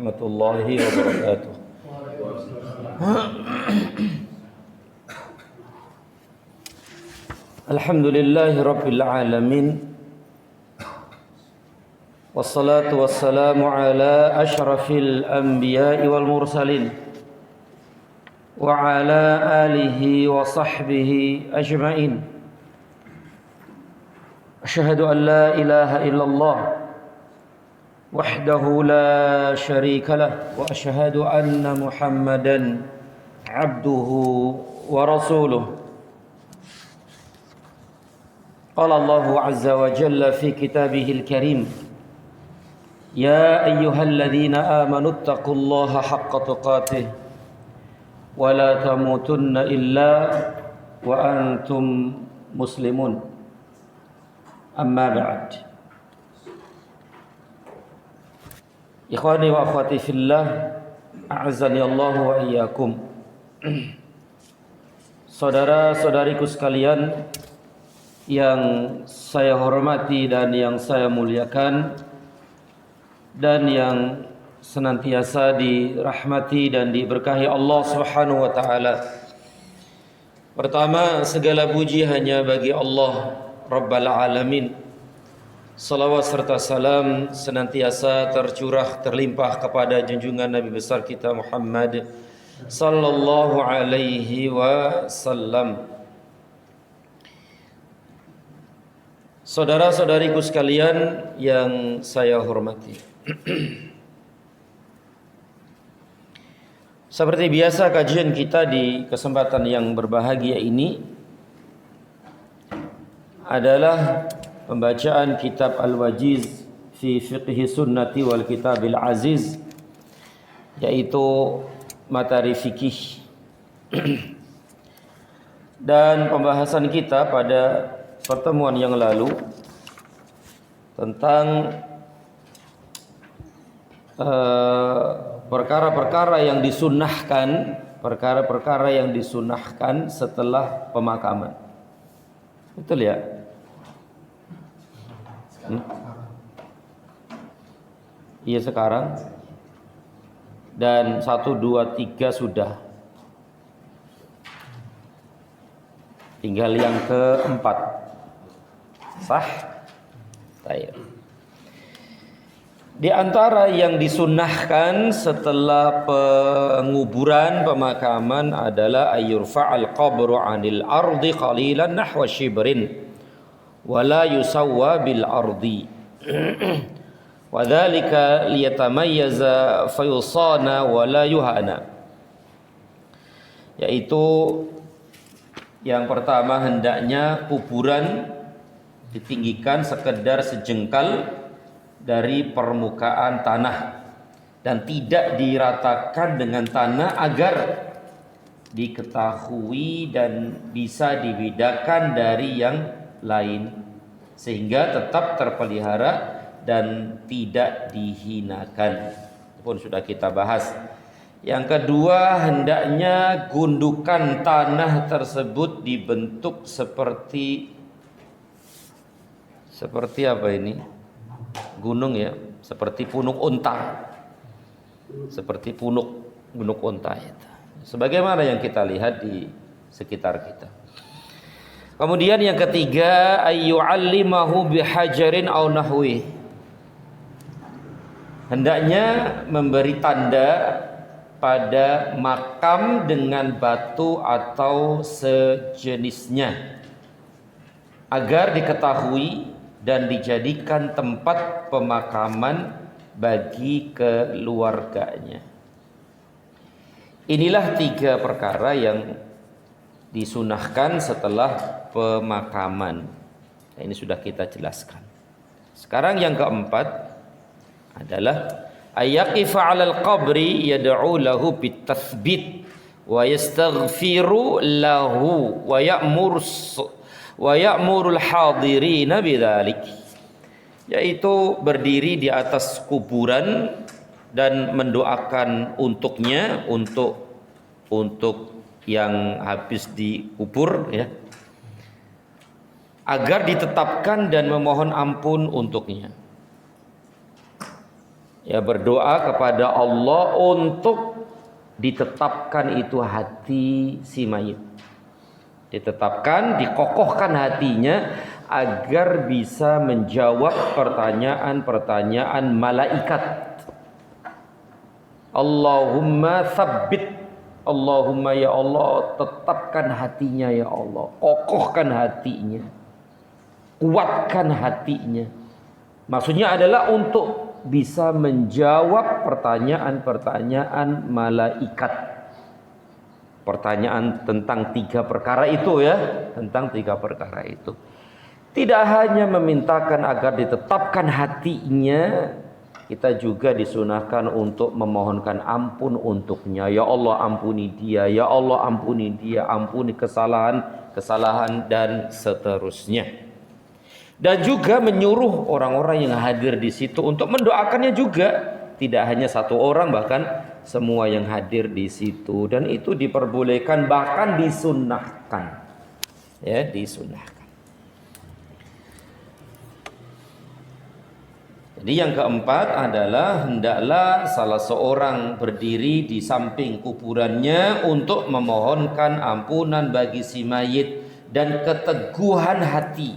warahmatullahi wabarakatuh. Alhamdulillahi rabbil alamin. Wassalatu wassalamu ala asyrafil anbiya'i wal mursalin wa ala alihi wa sahbihi ajma'in. Asyhadu an la ilaha illallah wahdahu la syarika lah wa asyhadu anna Muhammadan abduhu wa rasuluh. Qala Allahu azza wa jalla fi kitabihil karim, ya ayyuhalladzina amanu taqullaha haqqa tuqatih wa la tamutunna illa wa antum muslimun. Amma ba'd. Ikhwani wa akhwati fillah, a'azzani Allah wa iyyakum. Saudara-saudariku sekalian yang saya hormati dan yang saya muliakan, dan yang senantiasa dirahmati dan diberkahi Allah Subhanahu wa taala. Pertama, segala puji hanya bagi Allah Rabbal alamin. Salawat serta salam senantiasa tercurah terlimpah kepada junjungan Nabi besar kita Muhammad sallallahu alaihi wasallam. Saudara-saudariku sekalian yang saya hormati. Seperti biasa, kajian kita di kesempatan yang berbahagia ini adalah pembacaan kitab Al-Wajiz fi Fiqhi Sunnati wal Kitabil Aziz, yaitu materi fikih. Dan pembahasan kita pada pertemuan yang lalu tentang perkara-perkara yang disunnahkan setelah pemakaman. Betul ya? Iya, sekarang. Dan 1, 2, 3 sudah. Tinggal yang keempat. Sah? Baik. Di antara yang disunnahkan setelah penguburan, pemakaman adalah ayyurfa'al qabru 'anil ardi qalilan nahwa shibrin wala yusawwa bil ardi wa dzalika liyatamayyaza fayusana wala yuhana. Yaitu yang pertama, hendaknya kuburan ditinggikan sekedar sejengkal dari permukaan tanah dan tidak diratakan dengan tanah agar diketahui dan bisa dibedakan dari yang lain, sehingga tetap terpelihara dan tidak dihinakan. Itu pun sudah kita bahas. Yang kedua, hendaknya gundukan tanah tersebut dibentuk seperti apa ini? Gunung ya, seperti punuk unta. Seperti gunung unta itu. Sebagaimana yang kita lihat di sekitar kita. Kemudian yang ketiga, ayyu'allimahu bihajarin aw nahwi. Hendaknya memberi tanda pada makam dengan batu atau sejenisnya agar diketahui dan dijadikan tempat pemakaman bagi keluarganya. Inilah 3 perkara yang disunahkan setelah pemakaman. Nah, ini sudah kita jelaskan. Sekarang yang keempat adalah ayyaqifa 'alal qabri yad'u lahu bitathbit wa yastaghfiru lahu wa ya'murul hadirina bidzalik. Yaitu berdiri di atas kuburan dan mendoakan untuknya, untuk yang habis dikubur ya, agar ditetapkan dan memohon ampun untuknya. Ya, berdoa kepada Allah untuk ditetapkan itu hati si mayit. Ditetapkan, dikokohkan hatinya agar bisa menjawab pertanyaan-pertanyaan malaikat. Allahumma tsabbit, Allahumma ya Allah, tetapkan hatinya ya Allah, kokohkan hatinya, kuatkan hatinya. Maksudnya adalah untuk bisa menjawab pertanyaan-pertanyaan malaikat. Pertanyaan tentang 3 perkara itu ya, tentang 3 perkara itu. Tidak hanya memintakan agar ditetapkan hatinya, kita juga disunahkan untuk memohonkan ampun untuknya. Ya Allah ampuni dia, ya Allah ampuni dia, ampuni kesalahan dan seterusnya. Dan juga menyuruh orang-orang yang hadir di situ untuk mendoakannya juga. Tidak hanya 1 orang, bahkan semua yang hadir di situ. Dan itu diperbolehkan, bahkan disunnahkan. Ya, disunnahkan. Jadi yang keempat adalah hendaklah salah seorang berdiri di samping kuburannya untuk memohonkan ampunan bagi si mayit dan keteguhan hati,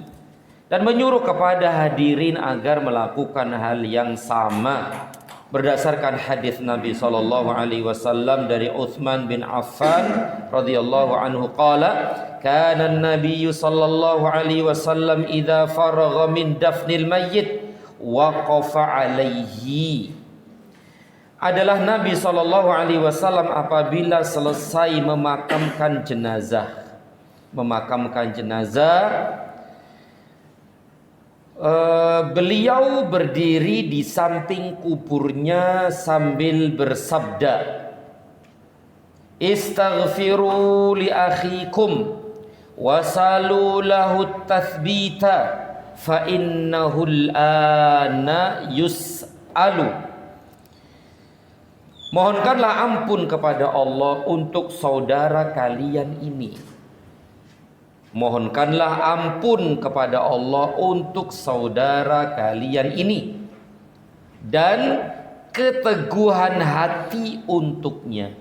dan menyuruh kepada hadirin agar melakukan hal yang sama. Berdasarkan hadis Nabi sallallahu alaihi wasallam dari Utsman bin Affan radhiyallahu anhu qala, kana an-nabiy sallallahu alaihi wasallam idza faragha min dafnil mayyit waqafa alaihi. Adalah Nabi sallallahu alaihi wasallam apabila selesai memakamkan jenazah, beliau berdiri di samping kuburnya sambil bersabda, istaghfiru li akhikum wasalu lahu tathbita fa innahul ana yus'alu. Mohonkanlah ampun kepada Allah untuk saudara kalian ini. Mohonkanlah ampun kepada Allah untuk saudara kalian ini, dan keteguhan hati untuknya,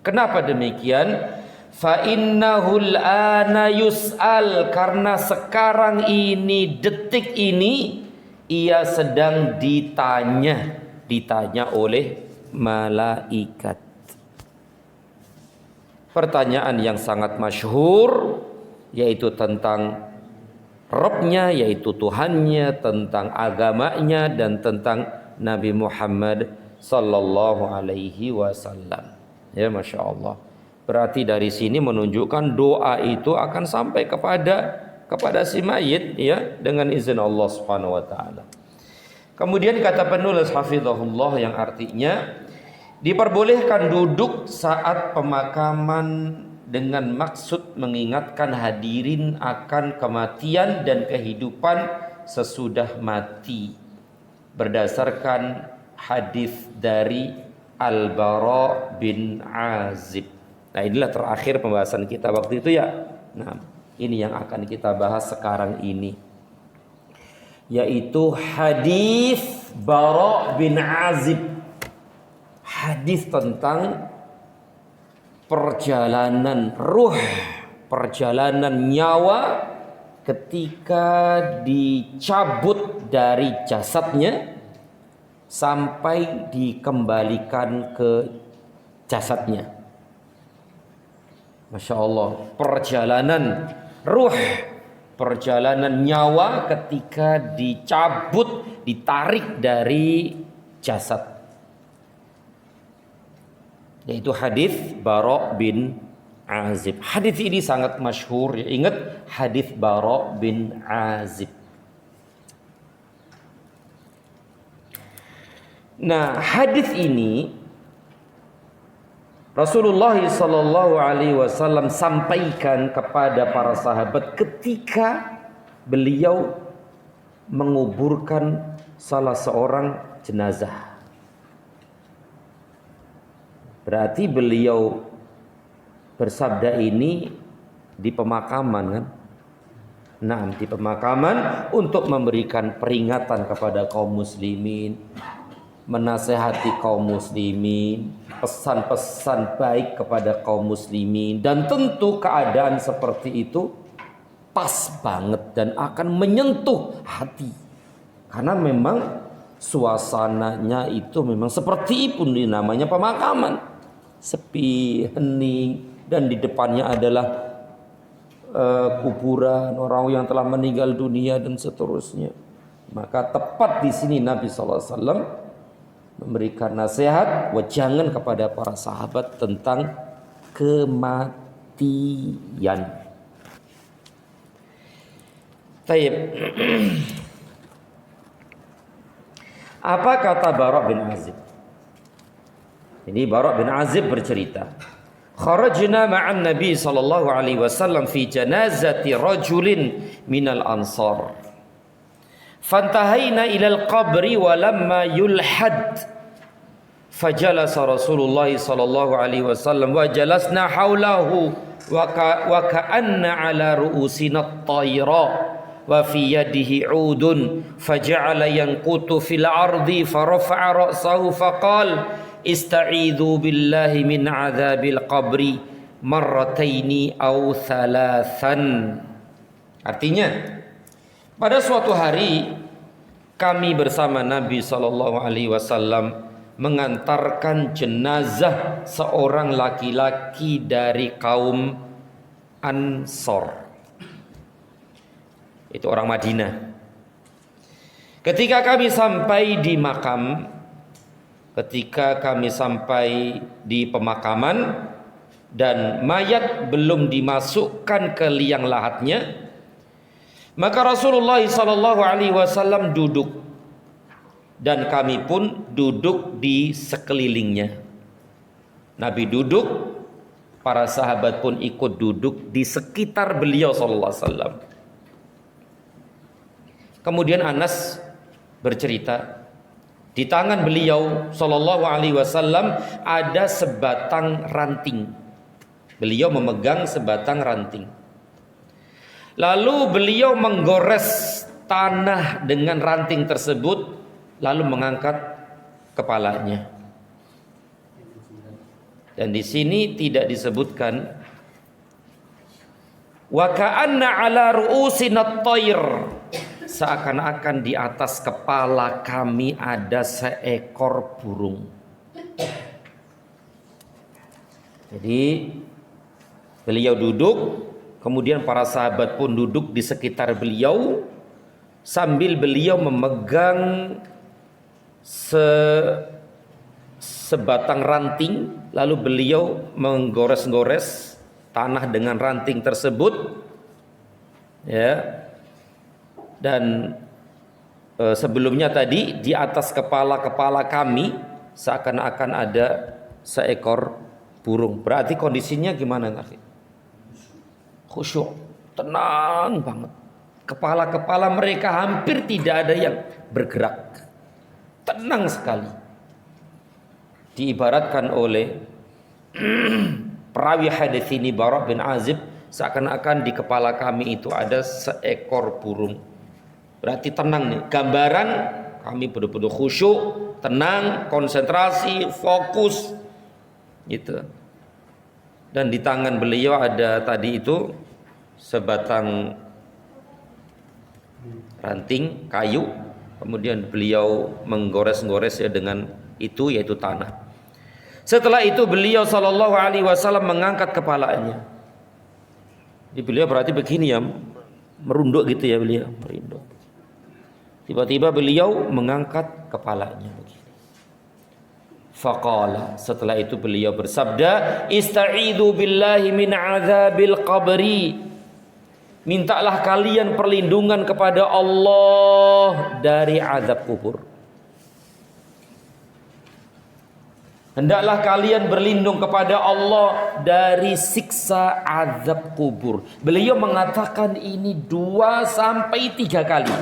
Kenapa demikian? Fa innahul ana yus'al, karena sekarang ini, detik ini, ia sedang ditanya oleh malaikat. Pertanyaan yang sangat masyhur, yaitu tentang Rabbnya, yaitu Tuhannya, tentang agamanya, dan tentang Nabi Muhammad sallallahu alaihi wasallam. Ya, Masya Allah. Berarti dari sini menunjukkan doa itu akan sampai kepada si mayit, ya, dengan izin Allah Subhanahu wa taala. Kemudian kata penulis hafizahullah yang artinya diperbolehkan duduk saat pemakaman dengan maksud mengingatkan hadirin akan kematian dan kehidupan sesudah mati, berdasarkan hadis dari Al-Bara bin Azib. Nah, inilah terakhir pembahasan kita waktu itu ya. Nah, ini yang akan kita bahas sekarang ini, yaitu hadis Bara bin Azib. Hadis tentang perjalanan ruh, perjalanan nyawa ketika dicabut dari jasadnya sampai dikembalikan ke jasadnya. Masya Allah, perjalanan ruh, perjalanan nyawa ketika dicabut, ditarik dari jasad, yaitu hadis Bara bin Azib. Hadis ini sangat masyhur, ya, ingat hadis Bara bin Azib. Nah, hadis ini Rasulullah sallallahu alaihi wasallam sampaikan kepada para sahabat ketika beliau menguburkan salah seorang jenazah. Berarti beliau bersabda ini di pemakaman, kan? Nah, di pemakaman untuk memberikan peringatan kepada kaum muslimin, menasehati kaum muslimin, pesan-pesan baik kepada kaum muslimin, dan tentu keadaan seperti itu pas banget dan akan menyentuh hati. Karena memang suasananya itu memang seperti itu, namanya pemakaman. Sepi, hening, dan di depannya adalah kuburan orang yang telah meninggal dunia dan seterusnya. Maka tepat di sini Nabi SAW memberikan nasihat, wejangan kepada para sahabat tentang kematian. Taib. Apa kata Bara' bin Azib? Ini Bara' bin Azib bercerita, kharajna ma'an Nabi sallallahu alaihi wasallam fi janazati rajulin minal ansar. Fantahayna ilal qabri wa lamma yulhad. Fajalasa Rasulullah sallallahu alaihi wasallam wa jalasna haulahu wa ka'anna ala ru'usina at-tayra wa fi yadihi 'udun faja'ala yanqutu fil ardi farafa'a ra'sahu faqala ista'idzu billahi min 'adzabil qabri marrataini aw thalathan. Artinya, pada suatu hari kami bersama Nabi sallallahu alaihi wasallam mengantarkan jenazah seorang laki-laki dari kaum Ansor. Itu orang Madinah. Ketika kami sampai di pemakaman dan mayat belum dimasukkan ke liang lahatnya, maka Rasulullah SAW duduk dan kami pun duduk di sekelilingnya. Nabi duduk, para sahabat pun ikut duduk di sekitar beliau SAW. Kemudian Anas bercerita, di tangan beliau sallallahu alaihi wasallam ada sebatang ranting. Beliau memegang sebatang ranting. Lalu beliau menggores tanah dengan ranting tersebut, lalu mengangkat kepalanya. Dan di sini tidak disebutkan wa ka'anna ala ru'usinat tayr, seakan-akan di atas kepala kami ada seekor burung. Jadi beliau duduk, kemudian para sahabat pun duduk di sekitar beliau sambil beliau memegang sebatang ranting, lalu beliau menggores-gores tanah dengan ranting tersebut, ya. Dan sebelumnya tadi di atas kepala kami seakan-akan ada seekor burung. Berarti kondisinya gimana, ngerti? Khusyuk, tenang banget. Kepala-kepala mereka hampir tidak ada yang bergerak. Tenang sekali. Diibaratkan oleh perawi hadis ini Bara' bin Azib, seakan-akan di kepala kami itu ada seekor burung. Berarti tenang nih. Gambaran kami benar-benar khusyuk, tenang, konsentrasi, fokus gitu. Dan di tangan beliau ada tadi itu sebatang ranting kayu, kemudian beliau menggores-gores ya dengan itu, yaitu tanah. Setelah itu beliau sallallahu alaihi wasallam mengangkat kepalanya. Jadi beliau berarti begini ya, merunduk gitu ya beliau, merunduk. Tiba-tiba beliau mengangkat kepalanya begini. Faqala, setelah itu beliau bersabda, ista'idzu billahi min adzabil qabri. Mintalah kalian perlindungan kepada Allah dari azab kubur. Hendaklah kalian berlindung kepada Allah dari siksa azab kubur. Beliau mengatakan ini 2 sampai 3 kali.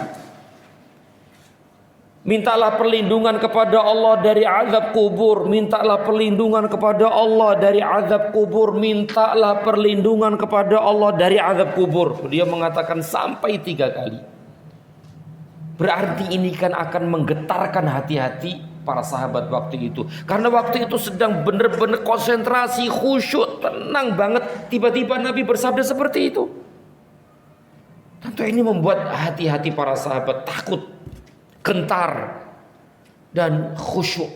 Mintalah perlindungan kepada Allah dari azab kubur. Mintalah perlindungan kepada Allah dari azab kubur. Mintalah perlindungan kepada Allah dari azab kubur. Dia mengatakan sampai 3 kali. Berarti ini kan akan menggetarkan hati-hati para sahabat waktu itu. Karena waktu itu sedang benar-benar konsentrasi, khusyuk, tenang banget. Tiba-tiba Nabi bersabda seperti itu. Tentu ini membuat hati-hati para sahabat takut, gentar, dan khusyuk.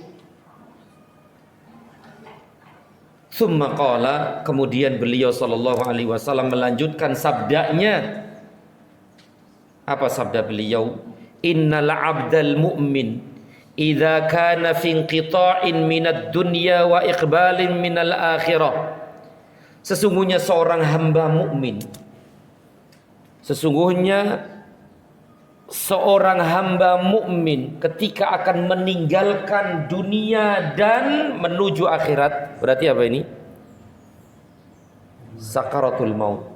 Tsumma qala, kemudian beliau sallallahu alaihi wasallam melanjutkan sabdanya. Apa sabda beliau? Innal 'abdal mu'min idza kana fi inqita'in minad dunya wa iqbalin minal akhirah. Sesungguhnya seorang hamba mukmin, sesungguhnya seorang hamba mukmin ketika akan meninggalkan dunia dan menuju akhirat, berarti apa ini? Sakaratul maut.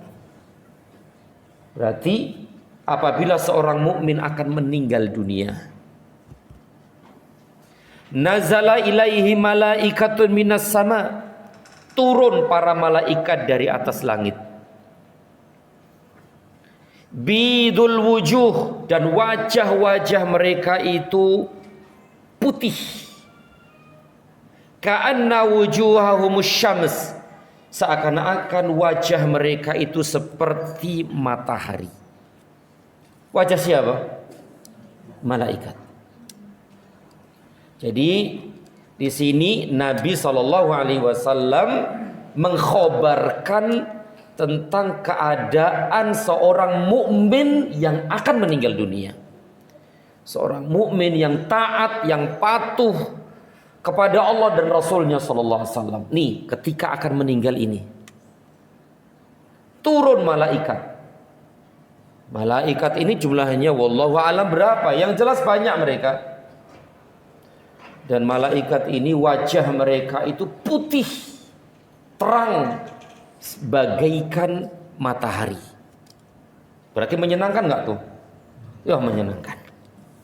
Berarti apabila seorang mukmin akan meninggal dunia, nazala ilaihi malaikatun minas sama, turun para malaikat dari atas langit. Bidul wujuh, dan wajah-wajah mereka itu putih. Ka'anna wujuhahumus syams, seakan-akan wajah mereka itu seperti matahari. Wajah siapa? Malaikat. Jadi di sini Nabi SAW mengkhabarkan tentang keadaan seorang mukmin yang akan meninggal dunia. Seorang mukmin yang taat, yang patuh kepada Allah dan Rasulnya sallallahu alaihi wasallam. Nih, ketika akan meninggal ini, turun malaikat. Malaikat ini jumlahnya wallahu alam berapa? Yang jelas banyak mereka. Dan malaikat ini wajah mereka itu putih, terang, bagaikan matahari. Berarti menyenangkan nggak tuh? Ya, menyenangkan.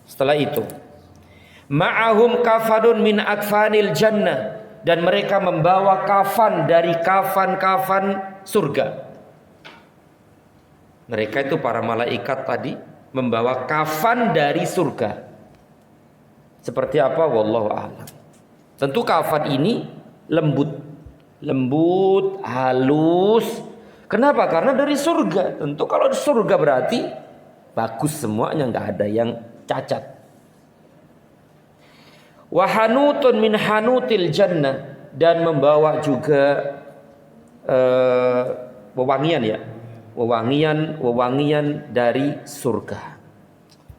Setelah itu, ma'ahum kafanun min akfanil jannah, dan mereka membawa kafan dari kafan-kafan surga. Mereka itu para malaikat tadi membawa kafan dari surga. Seperti apa? Wallahu a'lam. Tentu kafan ini lembut, halus. Kenapa? Karena dari surga. Tentu kalau di surga berarti bagus semuanya, nggak ada yang cacat. Wahanutun min hanutil jannah, dan membawa juga wewangian ya, wewangian dari surga.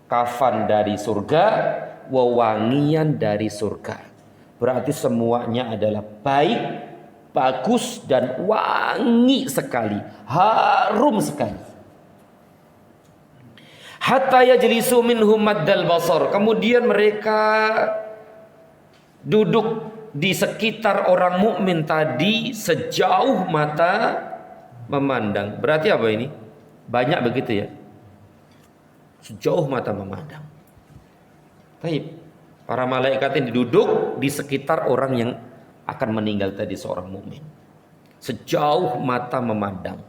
Kafan dari surga, wewangian dari surga. Berarti semuanya adalah baik, bagus, dan wangi sekali, harum sekali. Hatta yajlisu minhum maddal basar, kemudian mereka duduk di sekitar orang mukmin tadi sejauh mata memandang. Berarti apa ini? Banyak begitu ya? Sejauh mata memandang. Baik, para malaikat ini duduk di sekitar orang yang akan meninggal tadi, seorang mukmin, sejauh mata memandang.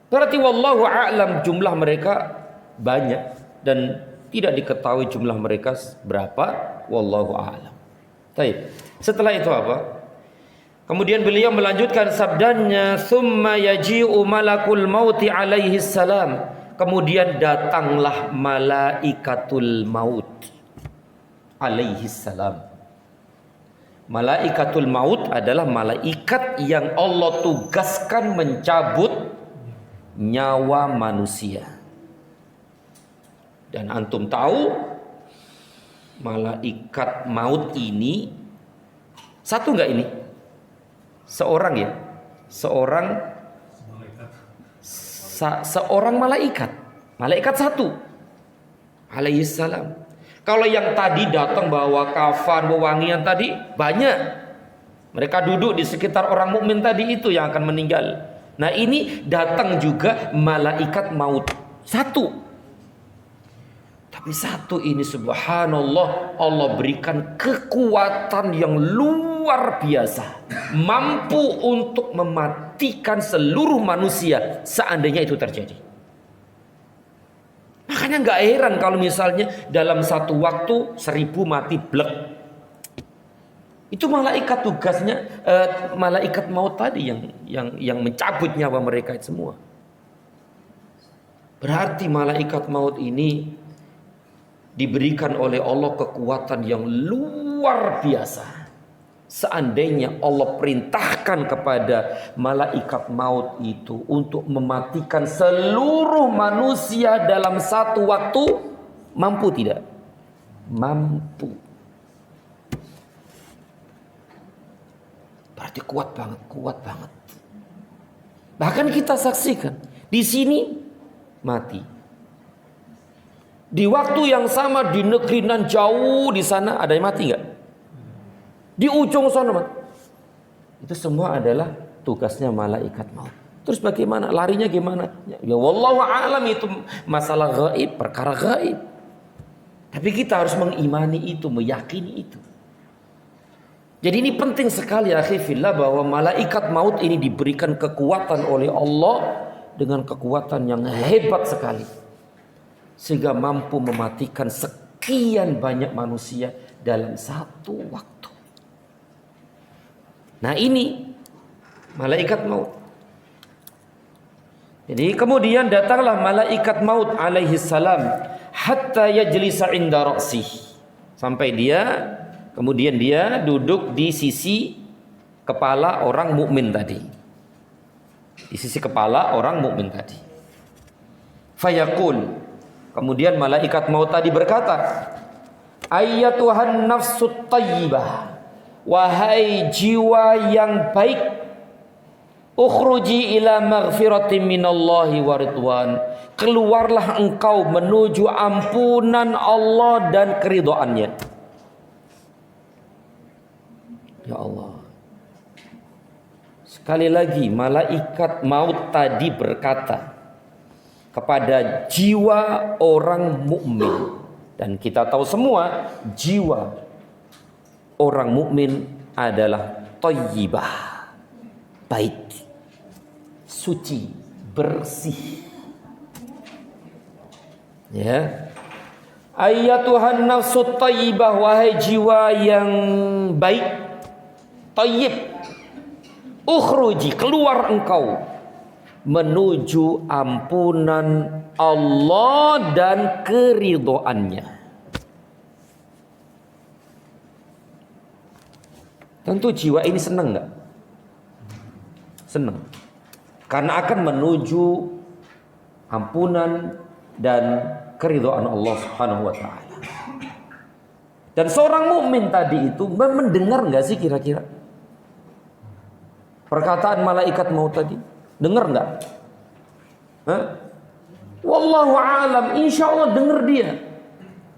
Berarti wallahu a'lam jumlah mereka banyak dan tidak diketahui jumlah mereka berapa, wallahu a'lam. Baik. Setelah itu apa? Kemudian beliau melanjutkan sabdanya, "Tsumma yaji'u malakul mauti alaihi salam." Kemudian datanglah malaikatul maut alaihi salam. Malaikatul maut adalah malaikat yang Allah tugaskan mencabut nyawa manusia. Dan antum tahu malaikat maut ini satu enggak ini? Seorang ya? Seorang malaikat. Malaikat satu. Alaihi salam. Kalau yang tadi datang bawa kafan, wewangian tadi banyak. Mereka duduk di sekitar orang mukmin tadi itu yang akan meninggal. Nah, ini datang juga malaikat maut satu. Tapi satu ini subhanallah, Allah berikan kekuatan yang luar biasa, mampu untuk mematikan seluruh manusia seandainya itu terjadi. Makanya nggak heran kalau misalnya dalam satu waktu 1000 mati blek. Itu malaikat tugasnya, malaikat maut tadi yang mencabut nyawa mereka semua. Berarti malaikat maut ini diberikan oleh Allah kekuatan yang luar biasa. Seandainya Allah perintahkan kepada malaikat maut itu untuk mematikan seluruh manusia dalam satu waktu, mampu tidak? Mampu. Berarti kuat banget, kuat banget. Bahkan kita saksikan di sini mati. Di waktu yang sama di negeri nan jauh di sana ada yang mati nggak? Di ujung sana mati. Itu semua adalah tugasnya malaikat maut. Terus bagaimana? Larinya gimana? Ya wallahu a'lam, itu masalah gaib, perkara gaib. Tapi kita harus mengimani itu, meyakini itu. Jadi ini penting sekali akhi fillah, bahwa malaikat maut ini diberikan kekuatan oleh Allah dengan kekuatan yang hebat sekali, sehingga mampu mematikan sekian banyak manusia dalam satu waktu. Nah ini malaikat maut. Jadi kemudian datanglah malaikat maut alaihi salam hatta yajlisa inda ra'sih, sampai kemudian dia duduk di sisi kepala orang mukmin tadi. Di sisi kepala orang mukmin tadi. Fayaqul, kemudian malaikat maut tadi berkata, ayyatuhan nafsut tayyibah, wahai jiwa yang baik, ukhruji ila maghfiratin minallahi wa ridwan, keluarlah engkau menuju ampunan Allah dan keridhaannya. Ya Allah, sekali lagi malaikat maut tadi berkata kepada jiwa orang mukmin, dan kita tahu semua jiwa orang mukmin adalah thayyibah, baik, suci, bersih. Ya, ayyatuhan nafsut thayyibah, wahai jiwa yang baik, thayyib, ukhruji, keluar engkau menuju ampunan Allah dan keridhaannya. Tentu jiwa ini senang enggak? Senang. Karena akan menuju ampunan dan keridhaan Allah Subhanahu wa taala. Dan seorang mukmin tadi itu mendengar enggak sih kira-kira perkataan malaikat maut tadi? Dengar enggak? Wallahu a'lam, insyaallah dengar dia.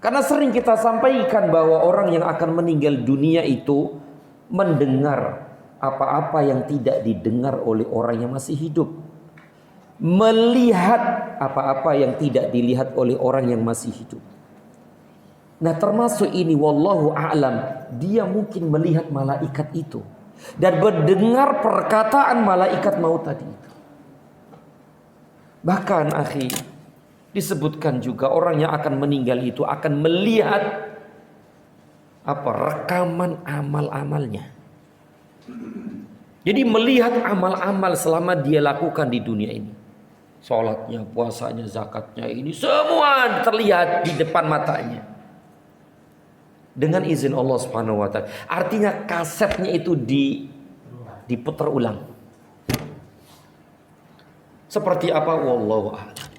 Karena sering kita sampaikan bahwa orang yang akan meninggal dunia itu mendengar apa-apa yang tidak didengar oleh orang yang masih hidup, melihat apa-apa yang tidak dilihat oleh orang yang masih hidup. Nah termasuk ini wallahu a'lam, dia mungkin melihat malaikat itu dan mendengar perkataan malaikat maut tadi itu. Bahkan akhi, disebutkan juga orang yang akan meninggal itu akan melihat rekaman amal-amalnya. Jadi melihat amal-amal selama dia lakukan di dunia ini. Sholatnya, puasanya, zakatnya, ini semua terlihat di depan matanya. Dengan izin Allah Subhanahu wa taala. Artinya kasetnya itu diputar ulang. Seperti apa? Wallahu a'lam.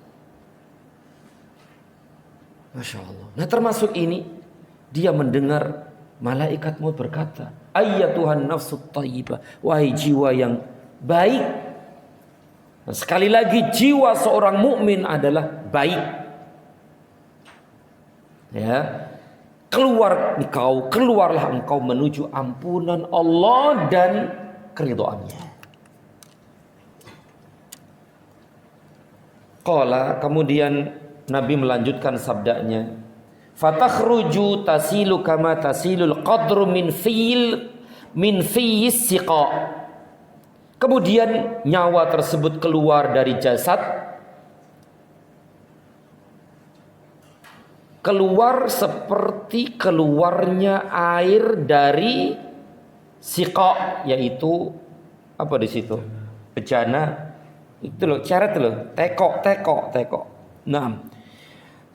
Masya Allah. Nah termasuk ini, dia mendengar malaikat maut berkata, ayyatuhan nafsut thayyibah, wahai jiwa yang baik. Nah, sekali lagi jiwa seorang mukmin adalah baik. Ya, keluarlah engkau menuju ampunan Allah dan keridhaannya. Qala, kemudian Nabi melanjutkan sabdanya, Fatakhruju tasilu kama tasilul qadru min fiyis siqa. Kemudian nyawa tersebut keluar dari jasad, keluar seperti keluarnya air dari siqa, yaitu apa di situ? Bejana. Itu loh, ceret loh, teko. Nah,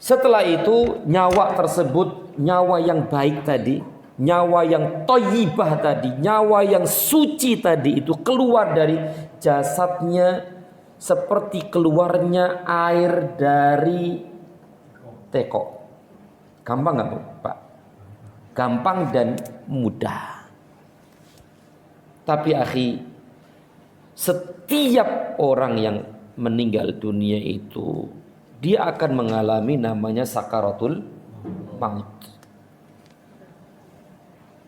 setelah itu nyawa tersebut, nyawa yang baik tadi, nyawa yang thayyibah tadi, nyawa yang suci tadi itu keluar dari jasadnya seperti keluarnya air dari teko. Gampang nggak Pak? Gampang dan mudah. Tapi akhi, setiap orang yang meninggal dunia itu dia akan mengalami namanya sakaratul maut.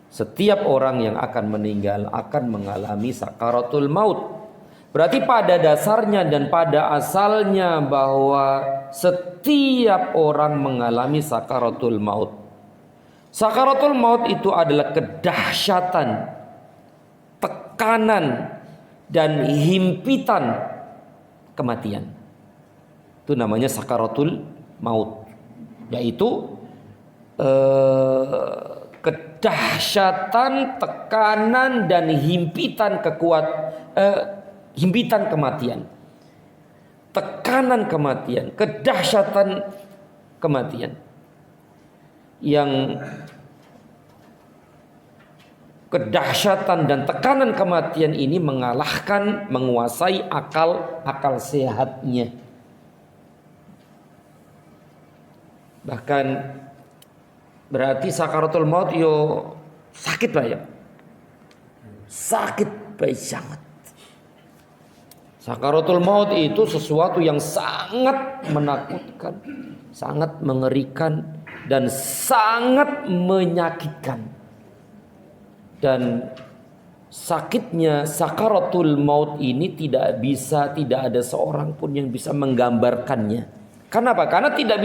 Setiap orang yang akan meninggal akan mengalami sakaratul maut. Berarti pada dasarnya dan pada asalnya bahwa setiap orang mengalami sakaratul maut. Sakaratul maut itu adalah kedahsyatan, tekanan dan himpitan kematian. Itu namanya sakaratul maut, yaitu kedahsyatan, tekanan dan himpitan himpitan kematian, tekanan kematian, kedahsyatan kematian, yang kedahsyatan dan tekanan kematian ini menguasai akal sehatnya. Bahkan berarti sakaratul maut yo sakit Pak ya. Sakit baik sangat. Sakaratul maut itu sesuatu yang sangat menakutkan, sangat mengerikan dan sangat menyakitkan. Dan sakitnya sakaratul maut ini tidak ada seorang pun yang bisa menggambarkannya. Kenapa? Karena tidak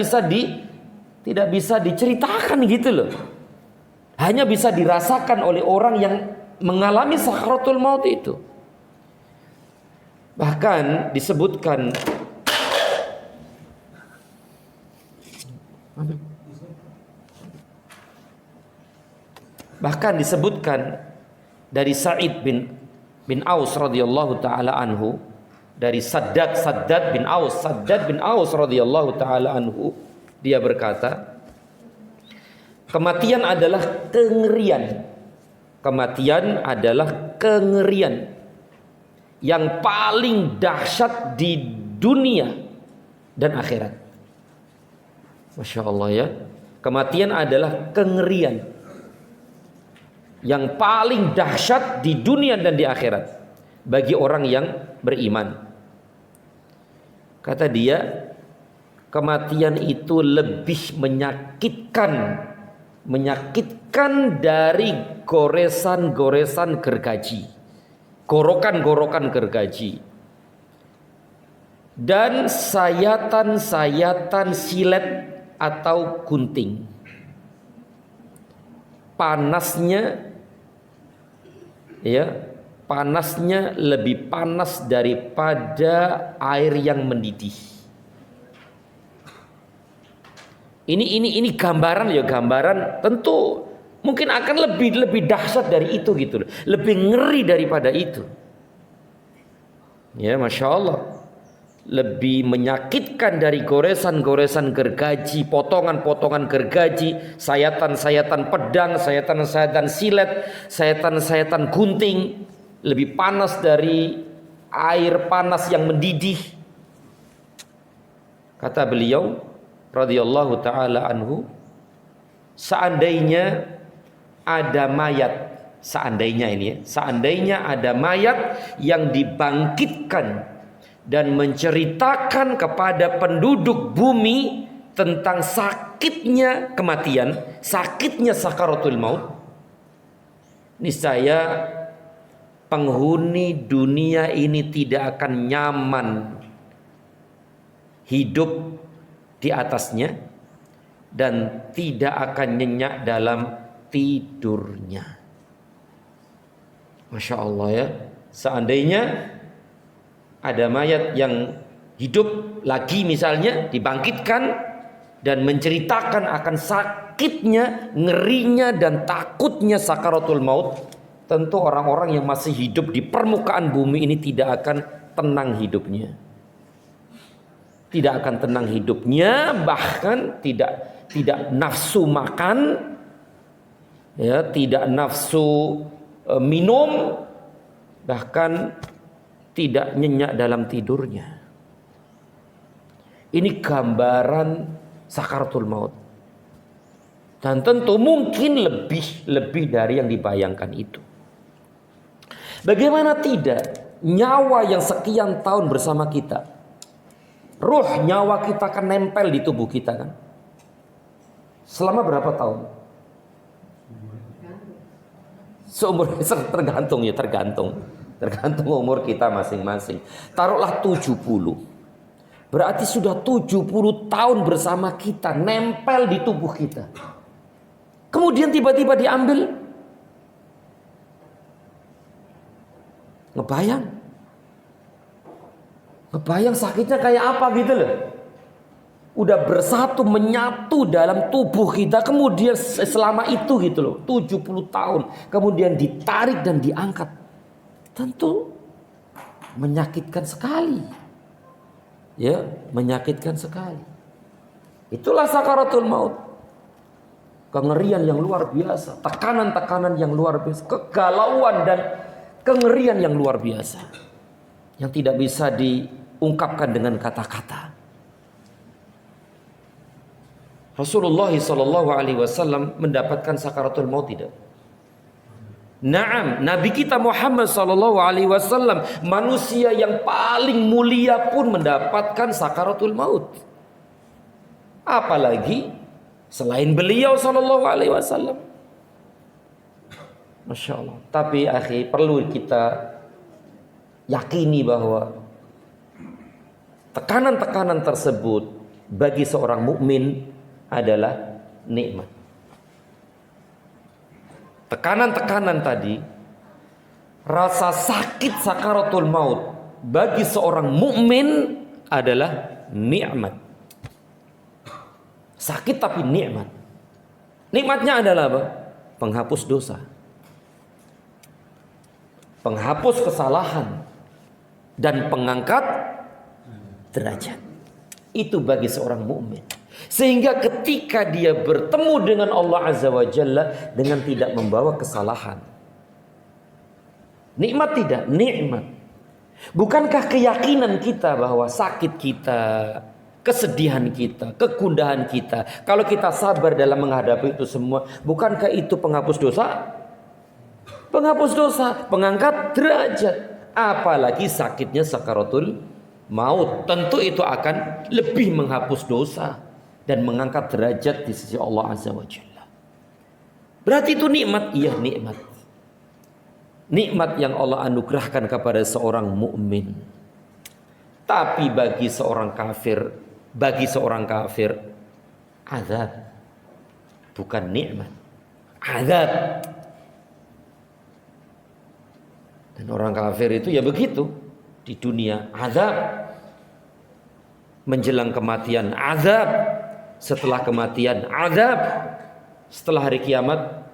bisa diceritakan gitu loh. Hanya bisa dirasakan oleh orang yang mengalami sakaratul maut itu. Bahkan disebutkan dari Sa'id bin Aus radhiyallahu taala anhu, dari Saddad bin Aus radhiyallahu taala anhu, dia berkata, kematian adalah kengerian. Kematian adalah kengerian yang paling dahsyat di dunia dan akhirat. Masya Allah ya. Kematian adalah kengerian yang paling dahsyat di dunia dan di akhirat bagi orang yang beriman. Kata dia, kematian itu lebih menyakitkan dari goresan-goresan gergaji, gorokan-gorokan gergaji, dan sayatan-sayatan silet atau gunting. Panasnya lebih panas daripada air yang mendidih. Ini gambaran ya, gambaran tentu mungkin akan lebih dahsyat dari itu gitu loh. Lebih ngeri daripada itu. Ya, Masya Allah. Lebih menyakitkan dari goresan-goresan gergaji, potongan-potongan gergaji, sayatan-sayatan pedang, sayatan-sayatan silet, sayatan-sayatan gunting. Lebih panas dari air panas yang mendidih. Kata beliau radhiyallahu taala anhu, seandainya ada mayat, seandainya ada mayat yang dibangkitkan dan menceritakan kepada penduduk bumi tentang sakitnya kematian, sakitnya sakaratul maut, niscaya penghuni dunia ini tidak akan nyaman hidup di atasnya, dan tidak akan nyenyak dalam tidurnya. Masya Allah ya. Seandainya ada mayat yang hidup lagi misalnya, dibangkitkan dan menceritakan akan sakitnya, ngerinya dan takutnya sakaratul maut, tentu orang-orang yang masih hidup di permukaan bumi ini tidak akan tenang hidupnya. Tidak akan tenang hidupnya, bahkan tidak nafsu makan, ya, tidak nafsu minum, bahkan tidak nyenyak dalam tidurnya. Ini gambaran sakaratul maut. Dan tentu mungkin lebih dari yang dibayangkan itu. Bagaimana tidak, nyawa yang sekian tahun bersama kita, ruh nyawa kita kan nempel di tubuh kita kan. Selama berapa tahun? Seumur tergantung umur kita masing-masing. Taruhlah 70. Berarti sudah 70 tahun bersama kita, nempel di tubuh kita. Kemudian tiba-tiba diambil. Ngebayang sakitnya kayak apa gitu loh. Udah bersatu, menyatu dalam tubuh kita, kemudian selama itu gitu loh, 70 tahun, kemudian ditarik dan diangkat. Tentu menyakitkan sekali. Ya, menyakitkan sekali. Itulah sakaratul maut. Kengerian yang luar biasa, tekanan-tekanan yang luar biasa, kegalauan dan kengerian yang luar biasa, yang tidak bisa diungkapkan dengan kata-kata. Rasulullah SAW mendapatkan sakaratul maut tidak? Naam, Nabi kita Muhammad SAW, manusia yang paling mulia pun mendapatkan sakaratul maut. Apalagi selain beliau SAW. Masya Allah. Tapi akhi, perlu kita yakini bahwa tekanan-tekanan tersebut bagi seorang mukmin adalah nikmat. Tekanan-tekanan tadi, rasa sakit sakaratul maut bagi seorang mukmin adalah nikmat. Sakit tapi nikmat. Nikmatnya adalah apa? Penghapus dosa, penghapus kesalahan, dan pengangkat derajat. Itu bagi seorang mukmin. Sehingga ketika dia bertemu dengan Allah Azza wa Jalla dengan tidak membawa kesalahan. Nikmat tidak? Nikmat. Bukankah keyakinan kita bahwa sakit kita, kesedihan kita, kegundahan kita, kalau kita sabar dalam menghadapi itu semua, bukankah itu penghapus dosa? Penghapus dosa, pengangkat derajat. Apalagi sakitnya sakaratul maut, tentu itu akan lebih menghapus dosa dan mengangkat derajat di sisi Allah Azza wa Jalla. Berarti itu nikmat. Iya, nikmat. Nikmat yang Allah anugerahkan kepada seorang mukmin. Tapi bagi seorang kafir, azab. Bukan nikmat, azab. Dan orang kafir itu ya begitu. Di dunia azab, menjelang kematian azab, setelah kematian azab, setelah hari kiamat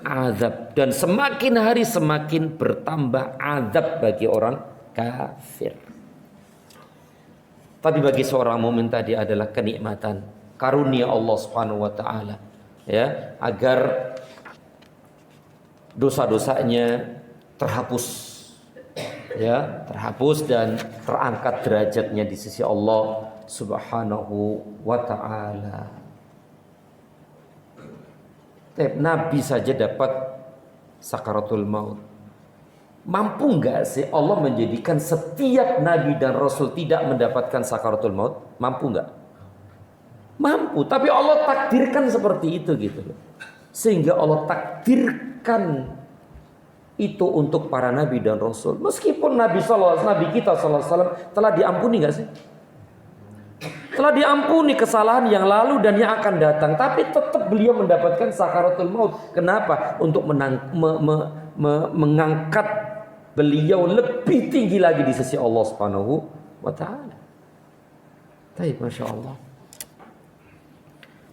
azab, dan semakin hari semakin bertambah azab bagi orang kafir. Tapi bagi seorang mukmin tadi adalah kenikmatan, karunia Allah Subhanahu wa taala, ya, agar dosa-dosanya terhapus, ya, terhapus dan terangkat derajatnya di sisi Allah Subhanahu wa ta'ala. Nabi saja dapat sakaratul maut. Mampu enggak sih Allah menjadikan setiap nabi dan rasul tidak mendapatkan sakaratul maut? Mampu enggak? Mampu, tapi Allah takdirkan seperti itu gitu loh. Sehingga Allah takdirkan itu untuk para nabi dan rasul. Meskipun Nabi kita sallallahu alaihi wasallam telah diampuni enggak sih? telah diampuni kesalahan yang lalu dan yang akan datang, tapi tetap beliau mendapatkan sakaratul maut. Kenapa? Untuk mengangkat beliau lebih tinggi lagi di sisi Allah Subhanahu wa taala. Baik, Masya Allah.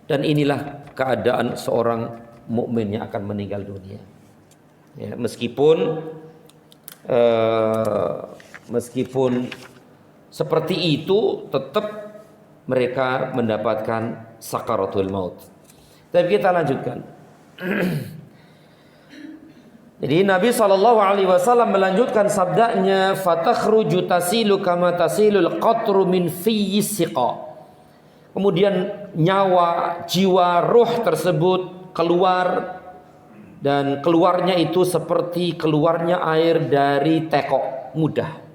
Dan inilah keadaan seorang mukmin yang akan meninggal dunia. Ya, meskipun seperti itu, tetap mereka mendapatkan sakaratul maut. Tapi kita lanjutkan. Jadi Nabi SAW melanjutkan sabdanya, fatakhruju tasilu kama tasilul qatru min fiyyi siqa. Kemudian nyawa, jiwa, ruh tersebut keluar, dan keluarnya itu seperti keluarnya air dari tekok mudah.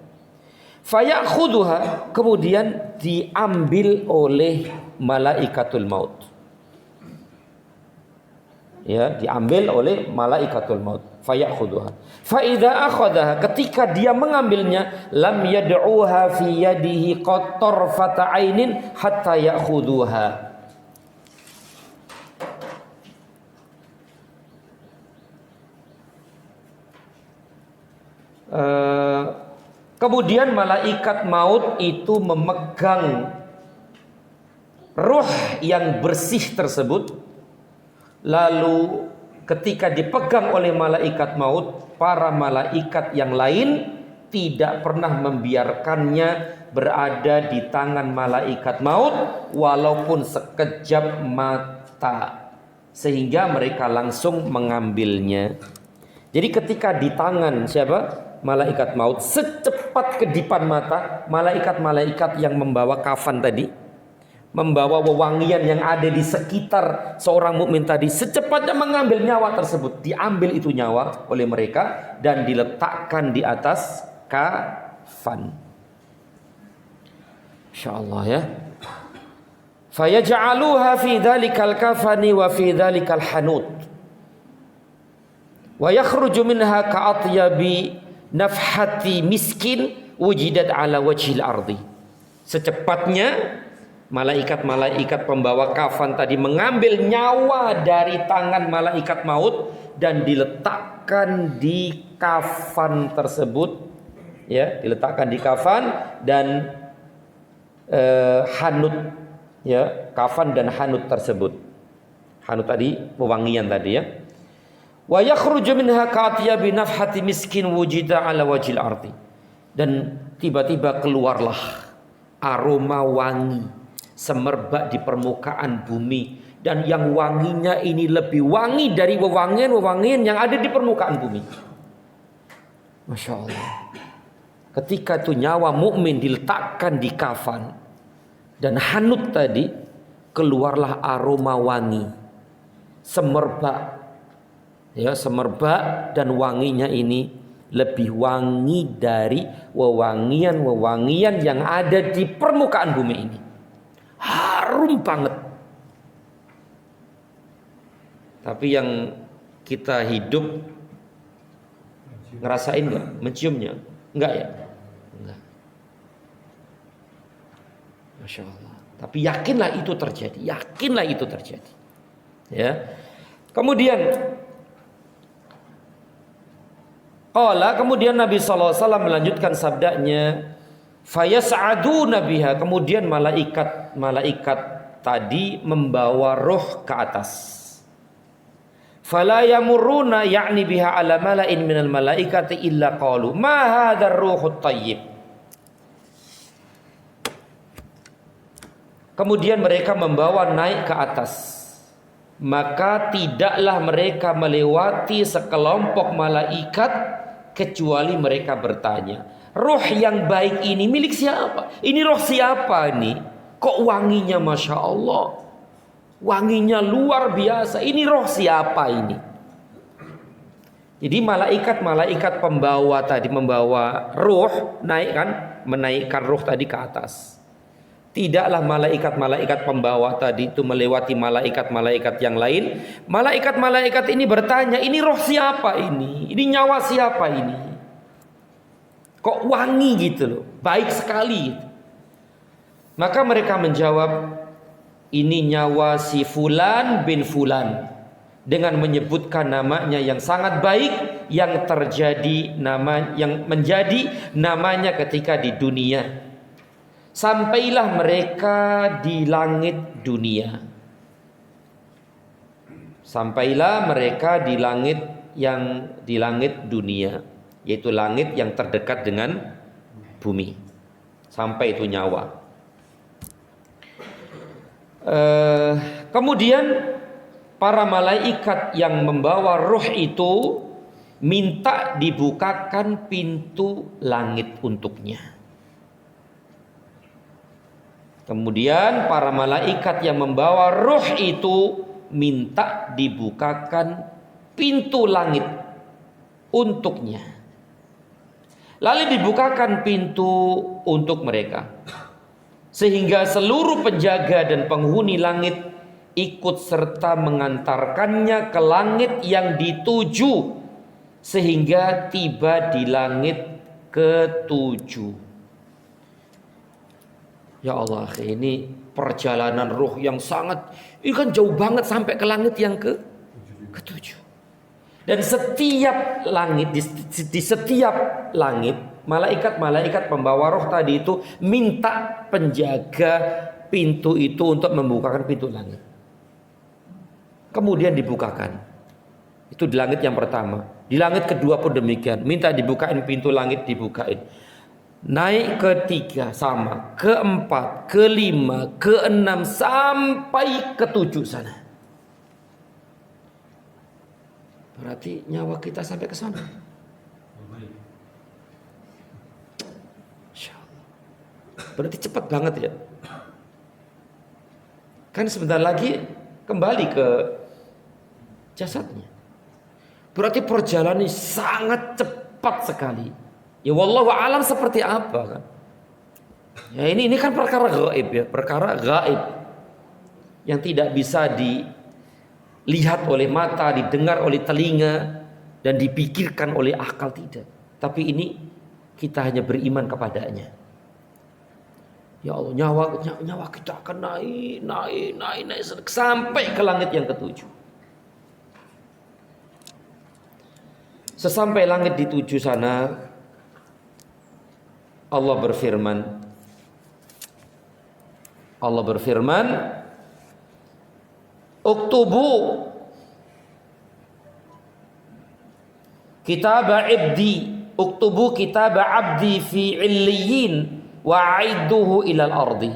Fayakhudhuha, kemudian diambil oleh malaikatul maut. Ya, diambil oleh malaikatul maut. Fayakhudhuha. Fa idza akhadhaha, ketika dia mengambilnya, lam yad'uha fi yadihi qattar fata'ainin hatta ya'khudhuha. Kemudian malaikat maut itu memegang ruh yang bersih tersebut. Lalu ketika dipegang oleh malaikat maut, para malaikat yang lain tidak pernah membiarkannya berada di tangan malaikat maut walaupun sekejap mata, sehingga mereka langsung mengambilnya. Jadi ketika di tangan siapa? Malaikat maut, secepat kedipan mata, malaikat-malaikat yang membawa kafan tadi, membawa wewangian yang ada di sekitar seorang mukmin tadi, secepatnya mengambil nyawa tersebut. Diambil itu nyawa oleh mereka dan diletakkan di atas kafan. Insyaallah ya. Fayaj'aluha fi dzalikal kafani wa fi dzalikal hanut. Wa yakhruju minha ka'atyabi nafhati miskin wujidat ala wajhil ardi. Secepatnya malaikat-malaikat pembawa kafan tadi mengambil nyawa dari tangan malaikat maut dan diletakkan di kafan tersebut, ya, diletakkan di kafan dan hanut, ya, kafan dan hanut tersebut. Hanut tadi wewangian tadi, ya. Wa yakhruju minha ka'atyabi nafhati miskin wujida ala wajhil ardi. Dan tiba-tiba keluarlah aroma wangi semerbak di permukaan bumi, dan yang wanginya ini lebih wangi dari wewangian-wewangian yang ada di permukaan bumi. Masya Allah. Ketika itu nyawa mukmin diletakkan di kafan dan hanut tadi, keluarlah aroma wangi semerbak. Ya, semerbak, dan wanginya ini lebih wangi dari wewangian-wewangian yang ada di permukaan bumi ini. Harum banget. Tapi yang kita hidup ngerasain nggak? Menciumnya? Enggak ya? Enggak. Masya Allah. Tapi yakinlah itu terjadi. Yakinlah itu terjadi. Ya. Kemudian kemudian Nabi SAW melanjutkan sabdanya, fayas'aduna biha, kemudian malaikat tadi membawa ruh ke atas. Fala yamurruna ya'ni biha ala mala'in minal malaikati illa qalu ma hadzal ruhut thayyib. Kemudian mereka membawa naik ke atas, maka tidaklah mereka melewati sekelompok malaikat kecuali mereka bertanya, ruh yang baik ini milik siapa? Ini roh siapa ini? Kok wanginya Masya Allah, wanginya luar biasa. Ini roh siapa ini? Jadi malaikat-malaikat pembawa tadi membawa ruh, menaikkan ruh tadi ke atas. Tidaklah malaikat-malaikat pembawa tadi itu melewati malaikat-malaikat yang lain. Malaikat-malaikat ini bertanya, ini roh siapa ini? Ini nyawa siapa ini? Kok wangi gitu loh, baik sekali. Maka mereka menjawab, ini nyawa si Fulan bin Fulan, dengan menyebutkan namanya yang sangat baik yang menjadi namanya ketika di dunia. Sampailah mereka di langit dunia. Sampailah mereka di langit dunia, yaitu langit yang terdekat dengan bumi. Sampai itu nyawa. Kemudian para malaikat yang membawa ruh itu minta dibukakan pintu langit untuknya. Kemudian para malaikat yang membawa ruh itu minta dibukakan pintu langit untuknya. Lalu dibukakan pintu untuk mereka, sehingga seluruh penjaga dan penghuni langit ikut serta mengantarkannya ke langit yang dituju, sehingga tiba di langit ke-7. Ya Allah, ini perjalanan ruh yang sangat, ini kan jauh banget sampai ke langit yang ke-7. Dan setiap langit, di setiap langit, malaikat-malaikat pembawa roh tadi itu minta penjaga pintu itu untuk membukakan pintu langit. Kemudian dibukakan. Itu di langit yang pertama. Di langit kedua pun demikian, minta dibukain pintu langit, dibukain. Naik ke-3 sama, ke-4, ke-5, ke-6 sampai ke-7 sana. Berarti nyawa kita sampai ke sana. Berarti cepat banget ya. Kan sebentar lagi kembali ke jasadnya. Berarti perjalanan sangat cepat sekali. Ya wallahu alam seperti apa kan? Ya ini kan perkara gaib ya, perkara gaib yang tidak bisa dilihat oleh mata, didengar oleh telinga, dan dipikirkan oleh akal, tidak. Tapi ini kita hanya beriman kepadanya. Ya Allah, nyawa kita akan naik sampai ke langit yang ke-7. Sesampai langit di 7 sana, Allah berfirman, "Uktubu kitaba abdi fi illiyin wa aiduhu ilal ardi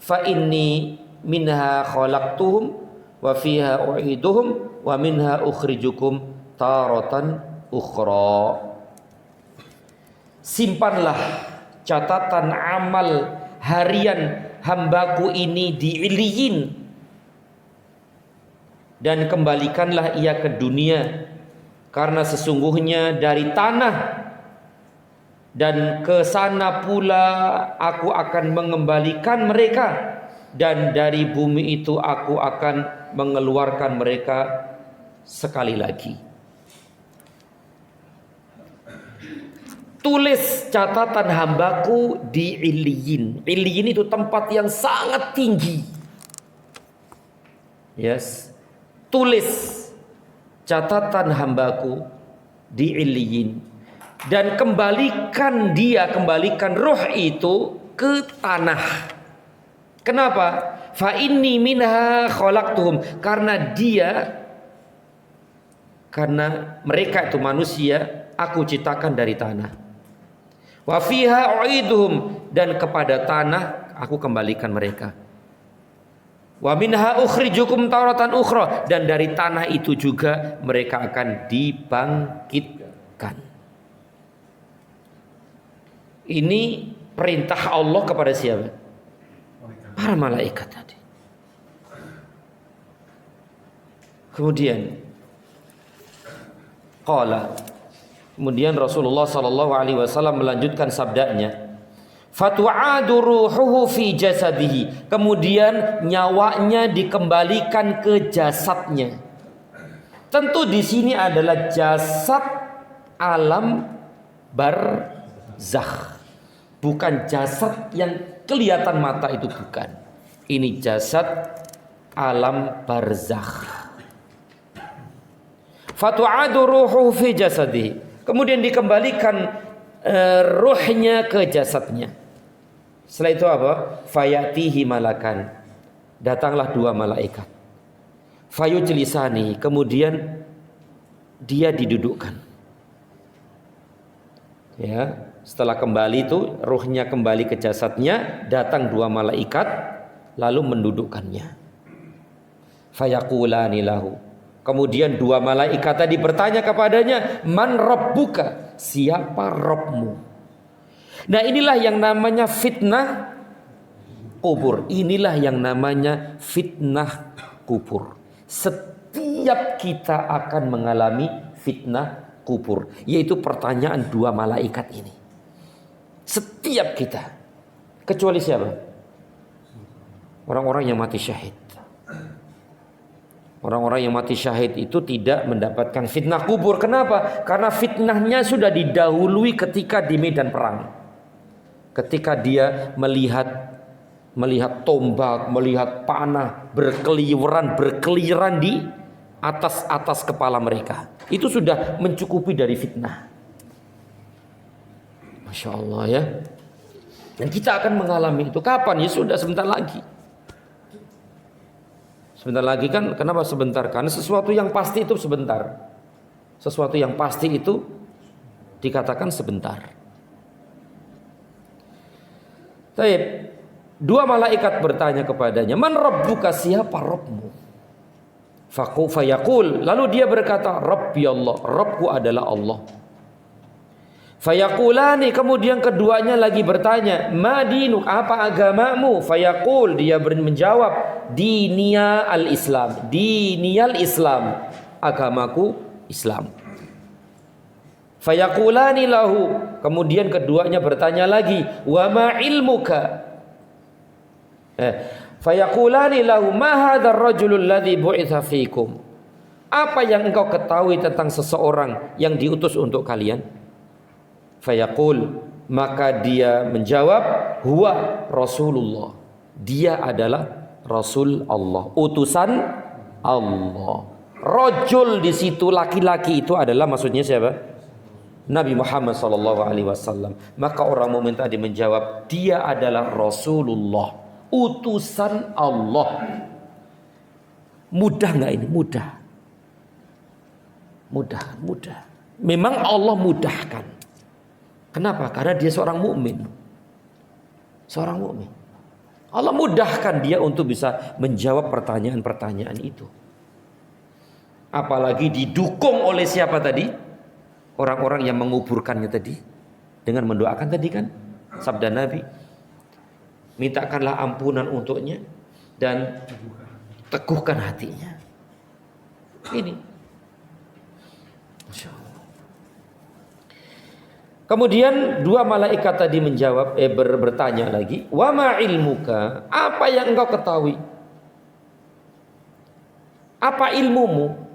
fa inni minha khalaqtuhum wa fiha u'iduhum wa minha ukhrijukum taratan ukhra." Simpanlah catatan amal harian hambaku ini di Iliyin, dan kembalikanlah ia ke dunia, karena sesungguhnya dari tanah dan ke sana pula aku akan mengembalikan mereka, dan dari bumi itu aku akan mengeluarkan mereka sekali lagi. Tulis catatan hambaku di Iliyin. Iliyin itu tempat yang sangat tinggi. Yes. Tulis catatan hambaku di Iliyin, dan kembalikan ruh itu ke tanah. Kenapa? Fa inni minha khalaqtuhum, karena mereka itu manusia aku ciptakan dari tanah. Wa fiha u'iduhum, dan kepada tanah aku kembalikan mereka. Wa minha ukhrijukum taratan ukhra, dan dari tanah itu juga mereka akan dibangkitkan. Ini perintah Allah kepada siapa? Para malaikat tadi. Kemudian Rasulullah SAW melanjutkan sabdanya, fatu'adu ruhuhu fi jasadihi, kemudian nyawanya dikembalikan ke jasadnya. Tentu di sini adalah jasad alam barzakh, bukan jasad yang kelihatan mata itu bukan. Ini jasad alam barzakh. Fatu'adu ruhu fi jasadihi. Kemudian dikembalikan ruhnya ke jasadnya. Setelah itu apa? Fayatihi malakan. Datanglah 2 malaikat. Fayujlisani. Kemudian dia didudukkan. Ya, setelah kembali itu ruhnya kembali ke jasadnya, datang 2 malaikat lalu mendudukkannya. Fayaqulani lahu. Kemudian 2 malaikat tadi bertanya kepadanya, "Man rabbuka?" Siapa Rabbmu? Nah, inilah yang namanya fitnah kubur. Inilah yang namanya fitnah kubur. Setiap kita akan mengalami fitnah kubur, yaitu pertanyaan 2 malaikat ini. Setiap kita. Kecuali siapa? Orang-orang yang mati syahid. Orang-orang yang mati syahid itu tidak mendapatkan fitnah kubur. Kenapa? Karena fitnahnya sudah didahului ketika di medan perang. Ketika dia melihat tombak, melihat panah berkeliaran di atas kepala mereka. Itu sudah mencukupi dari fitnah. Masya Allah ya. Dan kita akan mengalami itu. Kapan? Ya sudah, sebentar lagi. Sebentar lagi kan, kenapa sebentar? Karena sesuatu yang pasti itu sebentar. Sesuatu yang pasti itu dikatakan sebentar. Baik, 2 malaikat bertanya kepadanya, "Man rabbuka?" Siapa Rabbmu? Fayaqul, lalu dia berkata, "Rabbi Allah." Rabbku adalah Allah. Fayaqulani, kemudian keduanya lagi bertanya, "Ma dinuk?" Apa agamamu? Fayaqul, dia menjawab, "Dinia al-Islam." Diniyal Islam. Agamaku Islam. Fayaqulani lahu, kemudian keduanya bertanya lagi, "Wa ma ilmuka?" Fayaqulani lahu, "Ma hadzal rajulul ladzi bu'itsa fikum?" Apa yang engkau ketahui tentang seseorang yang diutus untuk kalian? Fayaqul, maka dia menjawab, "Huwa Rasulullah." Dia adalah Rasul Allah, utusan Allah. Rajul di situ laki-laki itu adalah maksudnya siapa? Nabi Muhammad sallallahu alaihi wasallam. Maka orang mukmin tadi menjawab, dia adalah Rasulullah, utusan Allah. Mudah enggak ini? Mudah. Mudah. Memang Allah mudahkan. Kenapa? Karena dia seorang mukmin. Seorang mukmin. Allah mudahkan dia untuk bisa menjawab pertanyaan-pertanyaan itu. Apalagi didukung oleh siapa tadi? Orang-orang yang menguburkannya tadi. Dengan mendoakan tadi kan? Sabda Nabi. Mintakanlah ampunan untuknya. Dan teguhkan hatinya. Ini. Masya Allah. Kemudian 2 malaikat tadi menjawab, bertanya lagi, "Wa ma ilmuka?" Apa yang engkau ketahui? Apa ilmumu?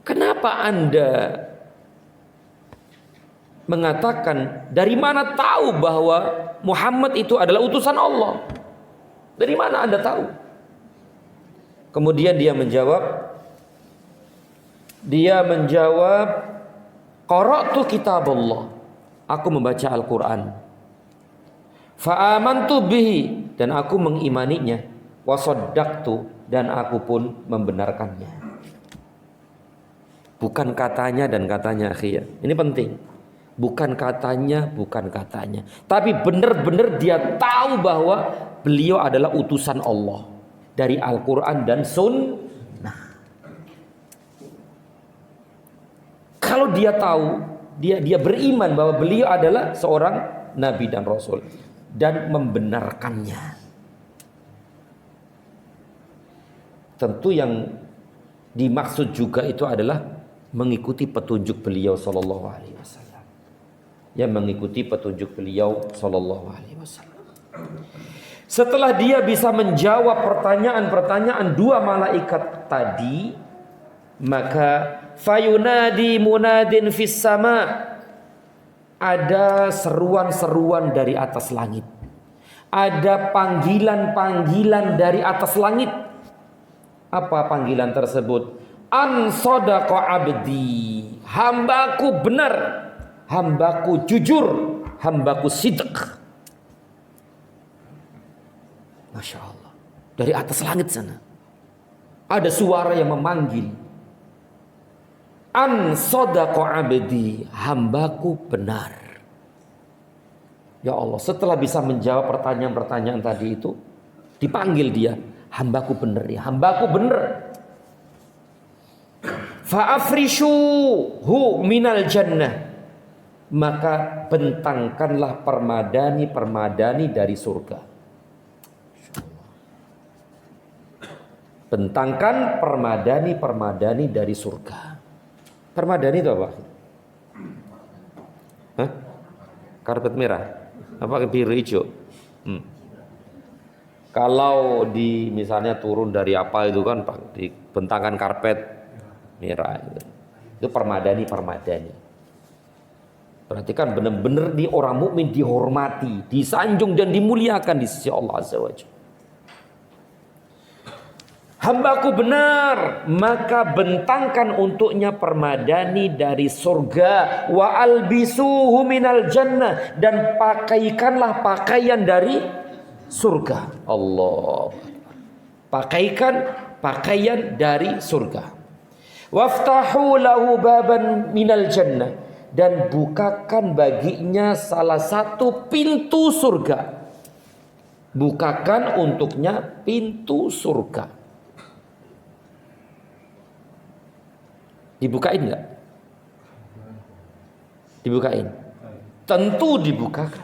Kenapa Anda mengatakan, dari mana tahu bahwa Muhammad itu adalah utusan Allah? Dari mana Anda tahu? Kemudian dia menjawab, "Qara'tu kitabullah." Aku membaca Al-Quran. "Fa'amantu bihi." Dan aku mengimaninya. "Wa shaddaqtu." Dan aku pun membenarkannya. Bukan katanya dan katanya, akhirnya. Ini penting. Bukan katanya. Tapi benar-benar dia tahu bahwa beliau adalah utusan Allah. Dari Al-Quran dan Sunnah. Kalau dia tahu, dia beriman bahwa beliau adalah seorang Nabi dan Rasul. Dan membenarkannya. Tentu yang dimaksud juga itu adalah mengikuti petunjuk beliau sallallahu alaihi wasallam. Ya, mengikuti petunjuk beliau sallallahu alaihi wasallam. Setelah dia bisa menjawab pertanyaan-pertanyaan 2 malaikat tadi, maka fayunadi munadin fis sama. ada seruan-seruan dari atas langit. Ada panggilan-panggilan dari atas langit. Apa panggilan tersebut? An sadaqa abdi. Hambaku benar. Hambaku jujur. Hambaku sidq. Masya Allah. Dari atas langit sana. Ada suara yang memanggil. An sadaqa abdi. Hambaku benar. Ya Allah, setelah bisa menjawab pertanyaan-pertanyaan tadi itu, dipanggil dia, hambaku benar ya, hambaku benar. Fa'afrishuhu minal jannah. Maka bentangkanlah permadani-permadani dari surga. Bentangkan permadani-permadani dari surga. Permadani itu apa? Hah? Karpet merah? Apa biru hijau? Kalau di misalnya turun dari apa itu kan dibentangkan karpet merah itu permadani. Berarti kan benar-benar di orang mukmin dihormati, disanjung dan dimuliakan di sisi Allah Azza wa Jalla. Hambaku benar, maka bentangkan untuknya permadani dari surga. Wa albisuhu minal jannah, dan pakaikanlah pakaian dari surga. Allah. Pakaikan pakaian dari surga. Waftahu lahu baban minal jannah, dan bukakan baginya salah satu pintu surga. Bukakan untuknya pintu surga. Dibukain enggak? Dibukain. Tentu dibukakan.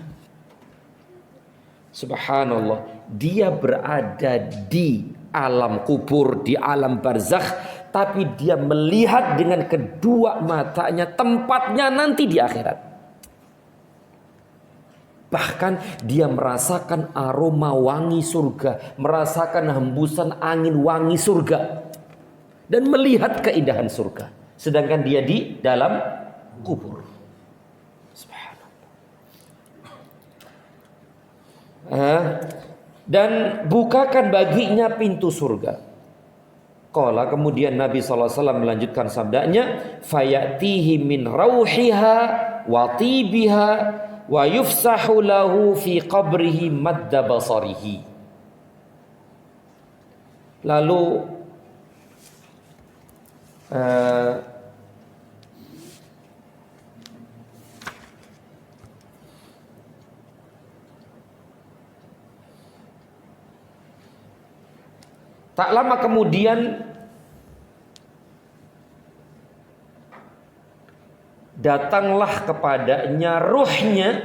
Subhanallah, dia berada di alam kubur, di alam barzakh, tapi dia melihat dengan kedua matanya tempatnya nanti di akhirat. Bahkan dia merasakan aroma wangi surga, merasakan hembusan angin wangi surga, dan melihat keindahan surga. Sedangkan dia di dalam kubur. Subhanallah. Dan bukakan baginya pintu surga. Qala, kemudian Nabi SAW melanjutkan sabdanya, fayatihi min rauhiha wa tibiha wa yufsahu lahu fi qabrihi madda basarihi. Lalu tak lama kemudian datanglah kepadanya ruhnya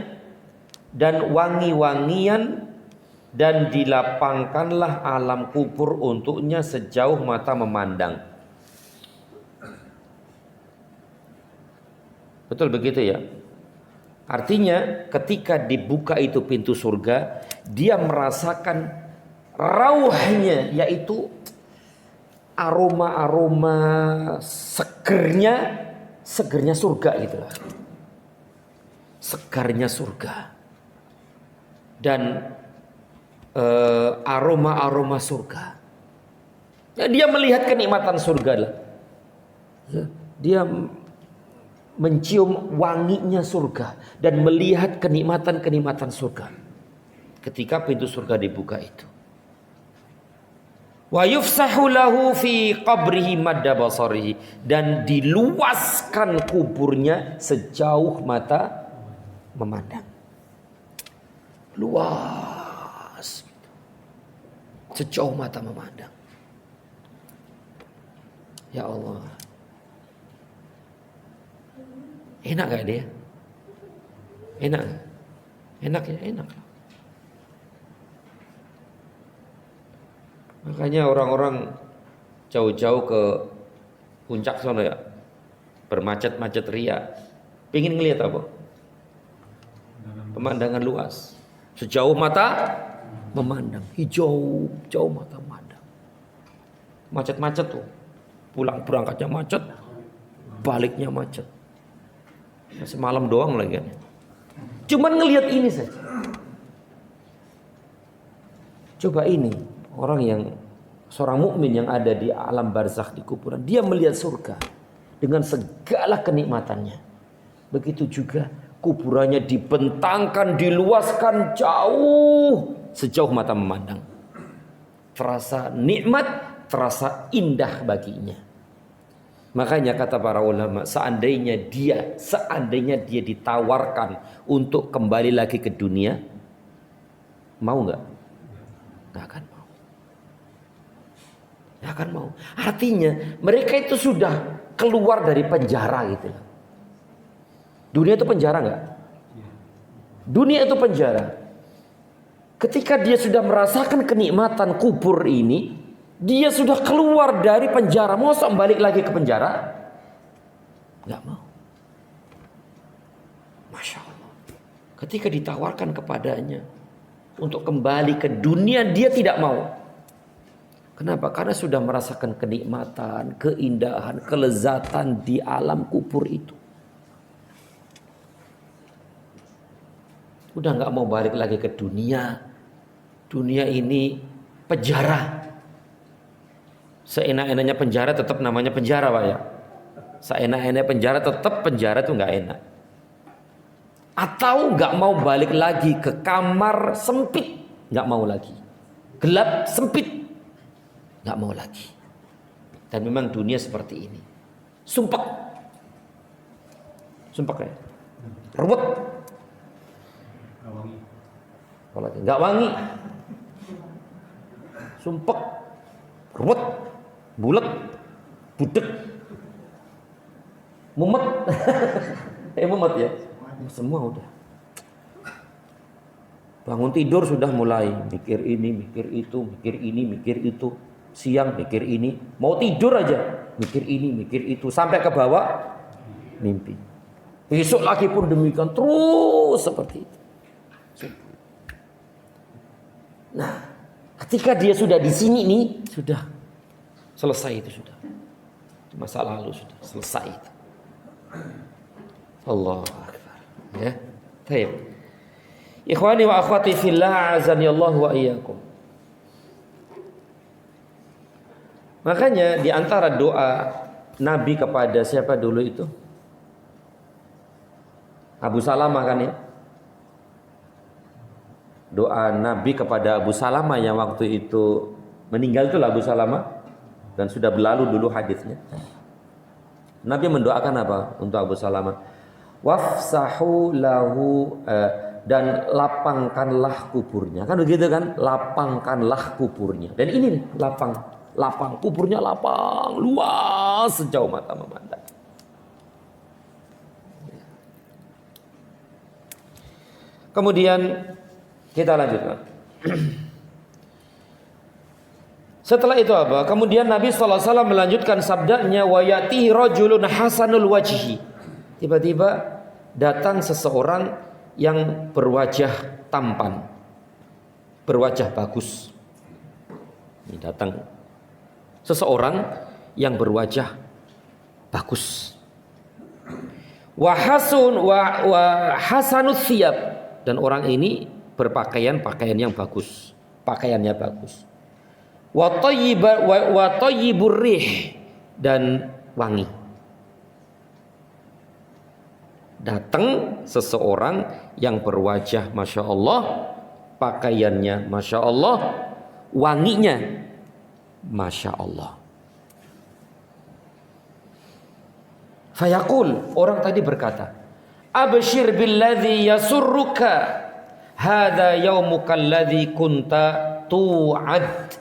dan wangi-wangian, dan dilapangkanlah alam kubur untuknya sejauh mata memandang. Betul begitu ya? Artinya ketika dibuka itu pintu surga, dia merasakan rauhnya, yaitu aroma-aroma segernya surga gitu lah. Segarnya surga. Dan aroma-aroma surga. Ya, dia melihat kenikmatan surga lah. Ya, dia mencium wanginya surga dan melihat kenikmatan-kenikmatan surga ketika pintu surga dibuka itu. Wa yufsahu lahu fi qabrihi madda basarihi, dan diluaskan kuburnya sejauh mata memandang. Luas, sejauh mata memandang. Ya Allah, enak gak dia? Enak? Enak ya? Enak. Makanya orang-orang jauh-jauh ke puncak sana ya, bermacet-macet ria, pengen ngelihat apa? Pemandangan luas, sejauh mata memandang, hijau, jauh mata memandang. Macet-macet tuh, pulang berangkatnya macet, baliknya macet. Semalam doang lagi kan. Cuman ngelihat ini saja. Coba ini orang yang seorang mukmin yang ada di alam barzakh di kuburan, dia melihat surga dengan segala kenikmatannya. Begitu juga kuburannya dibentangkan, diluaskan jauh sejauh mata memandang. Terasa nikmat, terasa indah baginya. Makanya kata para ulama, seandainya dia ditawarkan untuk kembali lagi ke dunia, mau nggak? Nggak akan mau. Nggak akan mau. Artinya mereka itu sudah keluar dari penjara gitu. Dunia itu penjara nggak? Dunia itu penjara. Ketika dia sudah merasakan kenikmatan kubur ini, dia sudah keluar dari penjara. Mau balik lagi ke penjara? Nggak mau. Masya Allah. Ketika ditawarkan kepadanya untuk kembali ke dunia, dia tidak mau. Kenapa? Karena sudah merasakan kenikmatan, keindahan, kelezatan di alam kubur itu. Udah nggak mau balik lagi ke dunia. Dunia ini penjara. Seenak-enaknya penjara tetap namanya penjara, Pak ya. Seenak-enaknya penjara tetap penjara, itu nggak enak. Atau nggak mau balik lagi ke kamar sempit, nggak mau lagi. Gelap sempit, nggak mau lagi. Dan memang dunia seperti ini. Sumpek ya. Ruwet. Nggak wangi. Sumpek, ruwet, bulet, budek, mumet. Mumet ya. Semua udah. Bangun tidur sudah mulai mikir ini, mikir itu, mikir ini, mikir itu. Siang mikir ini, mau tidur aja mikir ini, mikir itu, sampai ke bawah mimpi. Besok lagi pun demikian, terus seperti itu. Nah, ketika dia sudah di sini nih, sudah selesai itu sudah. Masa lalu sudah selesai itu. Allahu Akbar. Ya. Baik. Ikhwani wa akhwati fillah, azani Allah wa iyyakum. Makanya di antara doa Nabi kepada siapa dulu itu? Abu Salamah kan ya? Doa Nabi kepada Abu Salamah yang waktu itu meninggal itulah Abu Salamah, dan sudah berlalu dulu hadisnya. Nabi mendoakan apa untuk Abu Salamah? Wafsahu lahu, dan lapangkanlah kuburnya. Kan begitu kan? Lapangkanlah kuburnya. Dan ini nih, lapang kuburnya, lapang luas sejauh mata memandang. Kemudian kita lanjutkan. Setelah itu apa? Kemudian Nabi SAW melanjutkan sabdanya, wa yatihi rajulun hasanul wajhi. Tiba-tiba datang seseorang yang berwajah tampan, berwajah bagus. Ini datang seseorang yang berwajah bagus. Wa hasanus thiyab, dan orang ini berpakaian yang bagus, pakaiannya bagus. Wa tayyibur rih, dan wangi. Datang seseorang yang berwajah Masya Allah, pakaiannya Masya Allah, wanginya Masya Allah. Fayaqul, orang tadi berkata, abshir billadzi yasurruka, hadza yaumuka alladzi kunta tu'ad.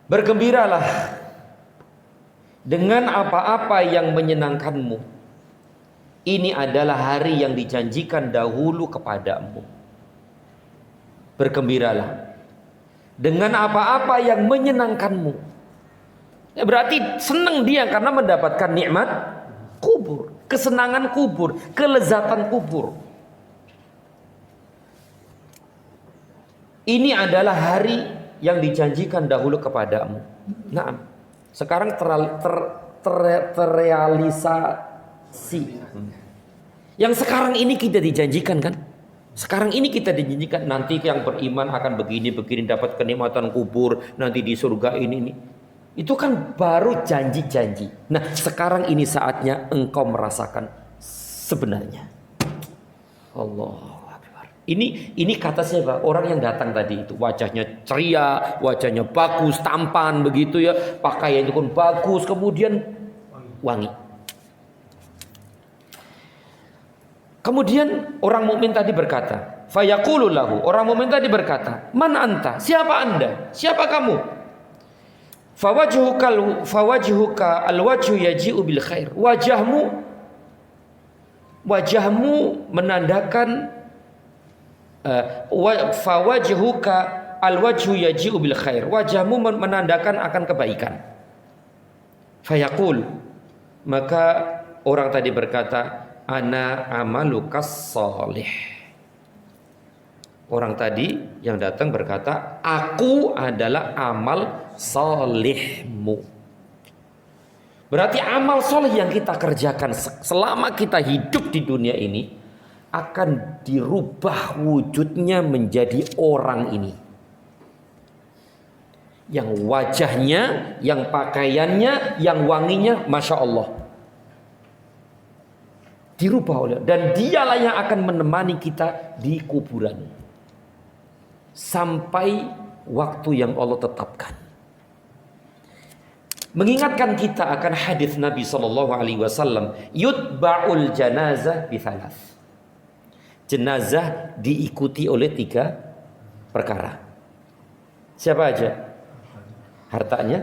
Bergembiralah dengan apa-apa yang menyenangkanmu. Ini adalah hari yang dijanjikan dahulu kepadamu. Bergembiralah dengan apa-apa yang menyenangkanmu. Ya, berarti senang dia karena mendapatkan nikmat kubur, kesenangan kubur, kelezatan kubur. Ini adalah hari yang dijanjikan dahulu kepadamu. Nah, sekarang Yang sekarang ini kita dijanjikan kan? Sekarang ini kita dijanjikan nanti yang beriman akan begini dapat kenikmatan kubur, nanti di surga ini. Itu kan baru janji-janji. Nah, sekarang ini saatnya engkau merasakan sebenarnya. Allahu Akbar. Ini kata siapa? Orang yang datang tadi itu wajahnya ceria, wajahnya bagus, tampan begitu ya, pakaiannya pun bagus, kemudian wangi. Kemudian orang mukmin tadi berkata, fayaqulu lahu, orang mukmin tadi berkata, "Man anta? Siapa Anda? Siapa kamu?" Fawajhuka alwajhu yaji'u bil khair. Wajahmu menandakan fawajhuka alwajhu yaji'u bil khair. Wajahmu menandakan akan kebaikan. Fayaqul, maka orang tadi berkata, ana amalukas solih. Orang tadi yang datang berkata, aku adalah amal solihmu. Berarti amal soleh yang kita kerjakan selama kita hidup di dunia ini akan dirubah wujudnya menjadi orang ini. Yang wajahnya, yang pakaiannya, yang wanginya, Masya Allah, dirubah oleh, dan dialah yang akan menemani kita di kuburan sampai waktu yang Allah tetapkan. Mengingatkan kita akan hadis Nabi SAW, yutba'ul janazah bithalas. Jenazah diikuti oleh 3 perkara. Siapa aja? Hartanya,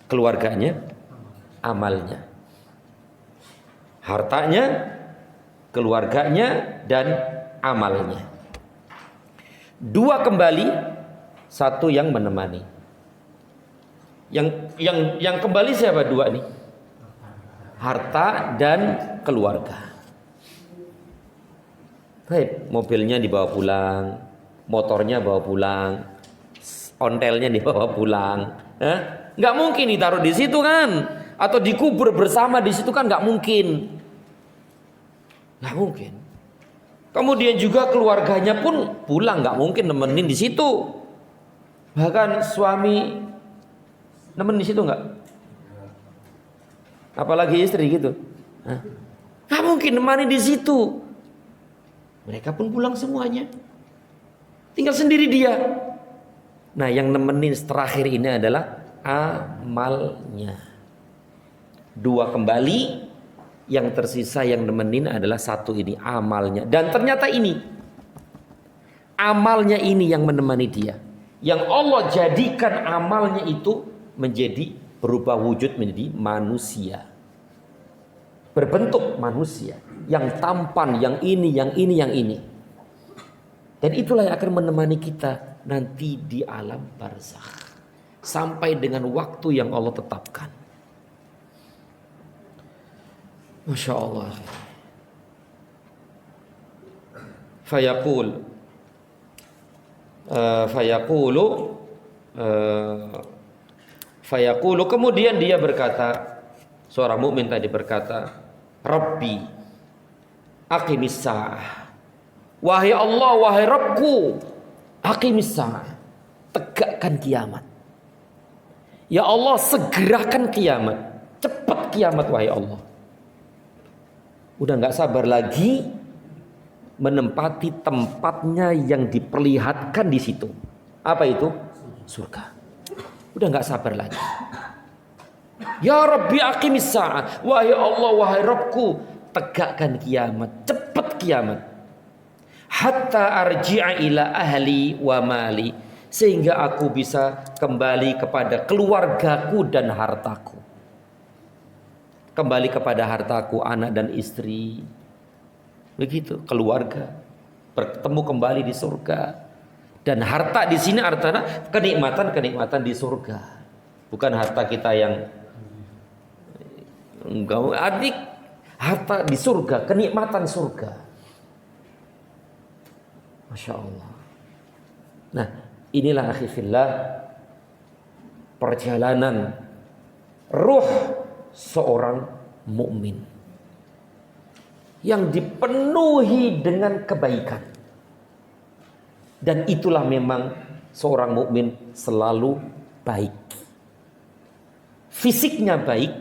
keluarganya, amalnya. Hartanya, keluarganya, dan amalnya. 2 kembali, 1 yang menemani. Yang kembali siapa 2 nih? Harta dan keluarga. Baik, mobilnya dibawa pulang, motornya bawa pulang, ontelnya dibawa pulang. Nggak mungkin ditaruh di situ kan? Atau dikubur bersama di situ kan nggak mungkin. Nggak mungkin. Kemudian juga keluarganya pun pulang, nggak mungkin nemenin di situ. Bahkan suami nemenin di situ nggak? Apalagi istri gitu. Nggak mungkin nemenin di situ. Mereka pun pulang semuanya. Tinggal sendiri dia. Nah, yang nemenin terakhir ini adalah amalnya. 2 kembali, yang tersisa yang nemenin adalah 1 ini, amalnya. Dan ternyata ini, amalnya ini yang menemani dia. Yang Allah jadikan amalnya itu menjadi berubah wujud menjadi manusia. Berbentuk manusia. Yang tampan, yang ini, yang ini, yang ini. Dan itulah yang akan menemani kita nanti di alam barzakh. Sampai dengan waktu yang Allah tetapkan. Masya Allah. Fayaqulu, kemudian dia berkata, seorang mukmin tadi berkata, Rabbi aqimis sa'ah. Wahai Allah, wahai Rabbku, aqimis sa'ah, tegakkan kiamat. Ya Allah, segerakan kiamat. Cepat kiamat wahai Allah. Udah gak sabar lagi menempati tempatnya yang diperlihatkan di situ. Apa itu? Surga. Udah gak sabar lagi. Ya Rabbi aqimis sa'ah. Wahai Allah, wahai Rabbku, tegakkan kiamat. Cepat kiamat. Hatta arji'a ila ahli wa mali. Sehingga aku bisa kembali kepada keluargaku dan hartaku. Kembali kepada hartaku, anak dan istri. Begitu, keluarga. Bertemu kembali di surga. Dan harta di sini artinya kenikmatan-kenikmatan di surga. Bukan harta kita yang enggak, adik, harta di surga, kenikmatan surga. Masya Allah. Nah, inilah akhi fillah perjalanan ruh seorang mukmin. yang dipenuhi dengan kebaikan. Dan itulah memang seorang mukmin selalu baik. Fisiknya baik,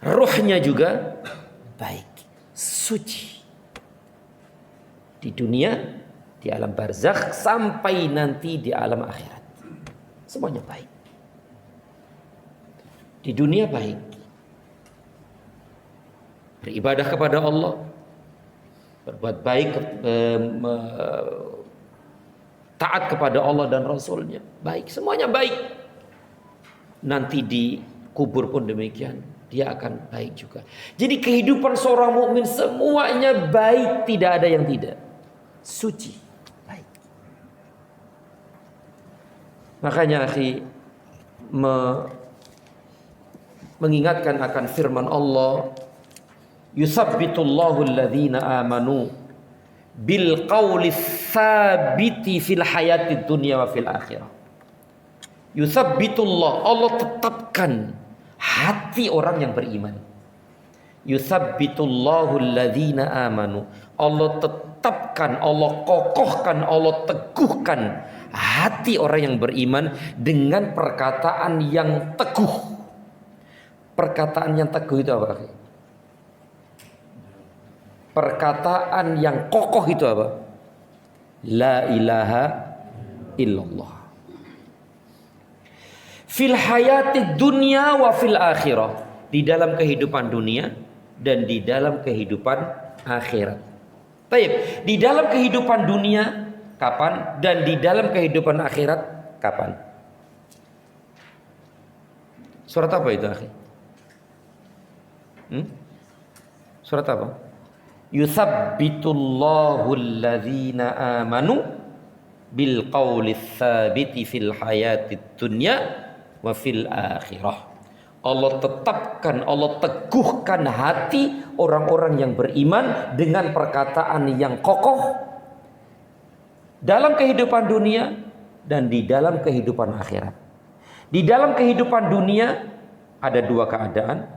ruhnya juga baik, suci. Di dunia, di alam barzakh, sampai nanti di alam akhirat. Semuanya baik. Di dunia baik, beribadah kepada Allah, berbuat baik, taat kepada Allah dan Rasulnya, baik, semuanya baik. Nanti di kubur pun demikian, dia akan baik juga. Jadi kehidupan seorang mukmin semuanya baik, tidak ada yang tidak. Suci, baik. Makanya akhi, mengingatkan akan firman Allah, yusabbitullahu alladhina amanu bil qawli tsabiti fil hayatid dunya wa fil akhirah. Yusabbitullah, Allah tetapkan hati orang yang beriman. Yusabbitullahu alladhina amanu, Allah tetapkan, Allah kokohkan, Allah teguhkan hati orang yang beriman dengan perkataan yang teguh. Perkataan yang teguh itu apa? Perkataan yang kokoh itu apa? La ilaha illallah. Fil hayati dunya wa fil akhirah. Di dalam kehidupan dunia dan di dalam kehidupan akhirat. Baik, di dalam kehidupan dunia kapan dan di dalam kehidupan akhirat kapan? Surat apa itu, akhi? Surat apa? Yuthabbitullahu alladhina amanu bil qawli tsabiti fil hayatid dunya wa fil akhirah. Allah tetapkan, Allah teguhkan hati orang-orang yang beriman dengan perkataan yang kokoh dalam kehidupan dunia dan di dalam kehidupan akhirat. Di dalam kehidupan dunia ada dua keadaan,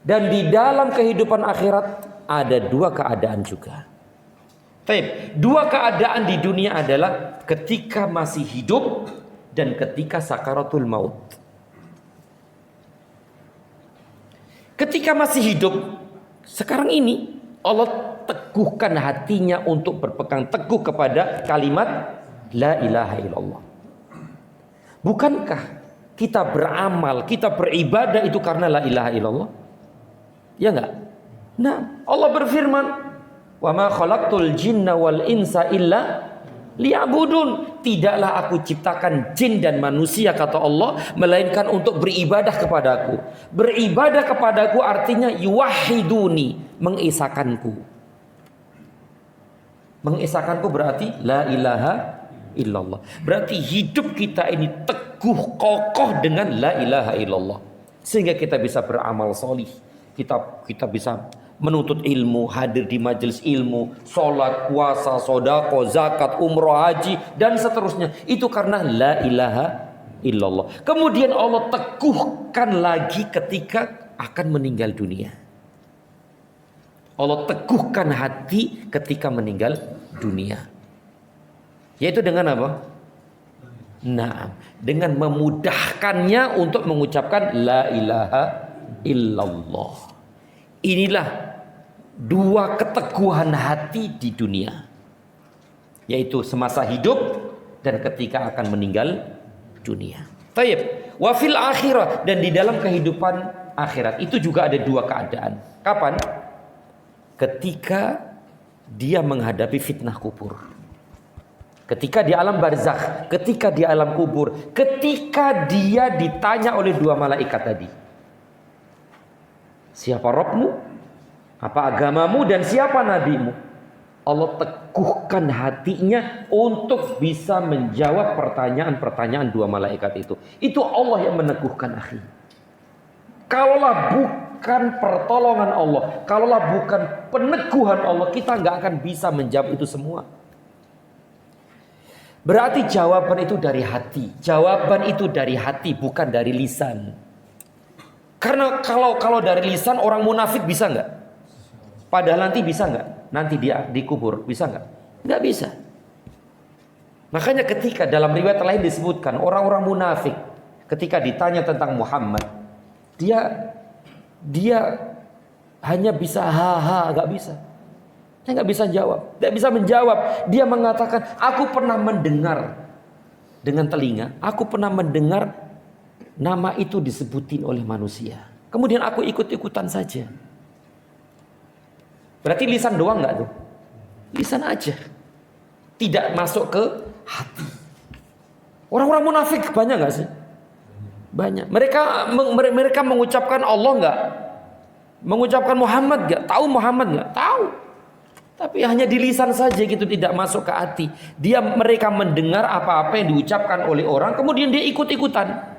dan di dalam kehidupan akhirat ada dua keadaan juga. Baik, dua keadaan di dunia adalah ketika masih hidup dan ketika sakaratul maut. Ketika masih hidup, sekarang ini Allah teguhkan hatinya untuk berpegang teguh kepada kalimat la ilaha illallah. Bukankah kita beramal, kita beribadah itu karena la ilaha illallah? Ya enggak? Nah, Allah berfirman, "Wa ma khalaqtul jinna wal insa illa liya'budun." Tidaklah aku ciptakan jin dan manusia, kata Allah, melainkan untuk beribadah kepadaku. Beribadah kepadaku artinya yuwahhiduni, mengesakanku. Mengesakanku berarti la ilaha illallah. Berarti hidup kita ini teguh kokoh dengan la ilaha illallah, sehingga kita bisa beramal solih. Kita bisa menuntut ilmu, hadir di majelis ilmu, sholat, puasa, sedekah, zakat, umroh, haji, dan seterusnya. Itu karena la ilaha illallah. Kemudian Allah teguhkan lagi ketika akan meninggal dunia. Allah teguhkan hati ketika meninggal dunia. Yaitu dengan apa? Nah, dengan memudahkannya untuk mengucapkan la ilaha illallah. Inilah dua keteguhan hati di dunia, yaitu semasa hidup dan ketika akan meninggal dunia. Taib. Wa fil akhirah, dan di dalam kehidupan akhirat itu juga ada dua keadaan. Kapan? Ketika dia menghadapi fitnah kubur. Ketika di alam barzakh, ketika di alam kubur, ketika dia ditanya oleh dua malaikat tadi. Siapa Rabbmu? Apa agamamu? Dan siapa nabimu? Allah teguhkan hatinya untuk bisa menjawab pertanyaan-pertanyaan dua malaikat itu. Itu Allah yang meneguhkan, akhi. Kalaulah bukan pertolongan Allah, kalaulah bukan peneguhan Allah, kita nggak akan bisa menjawab itu semua. Berarti jawaban itu dari hati. Jawaban itu dari hati, bukan dari lisan. Karena kalau dari lisan orang munafik bisa nggak? Padahal nanti bisa nggak? Nanti dia dikubur, bisa nggak? Nggak bisa. Makanya ketika dalam riwayat lain disebutkan orang-orang munafik ketika ditanya tentang Muhammad, dia hanya bisa ha-ha, nggak bisa. Dia nggak bisa jawab, tidak bisa menjawab. Dia mengatakan, aku pernah mendengar dengan telinga, aku pernah mendengar nama itu disebutin oleh manusia. Kemudian aku ikut-ikutan saja. Berarti lisan doang nggak tuh? Lisan aja. Tidak masuk ke hati. Orang-orang munafik banyak nggak sih? Banyak. Mereka mengucapkan Allah nggak? Mengucapkan Muhammad nggak? Tahu Muhammad nggak? Tahu. Tapi hanya di lisan saja gitu, tidak masuk ke hati. Mereka mendengar apa-apa yang diucapkan oleh orang, kemudian dia ikut-ikutan.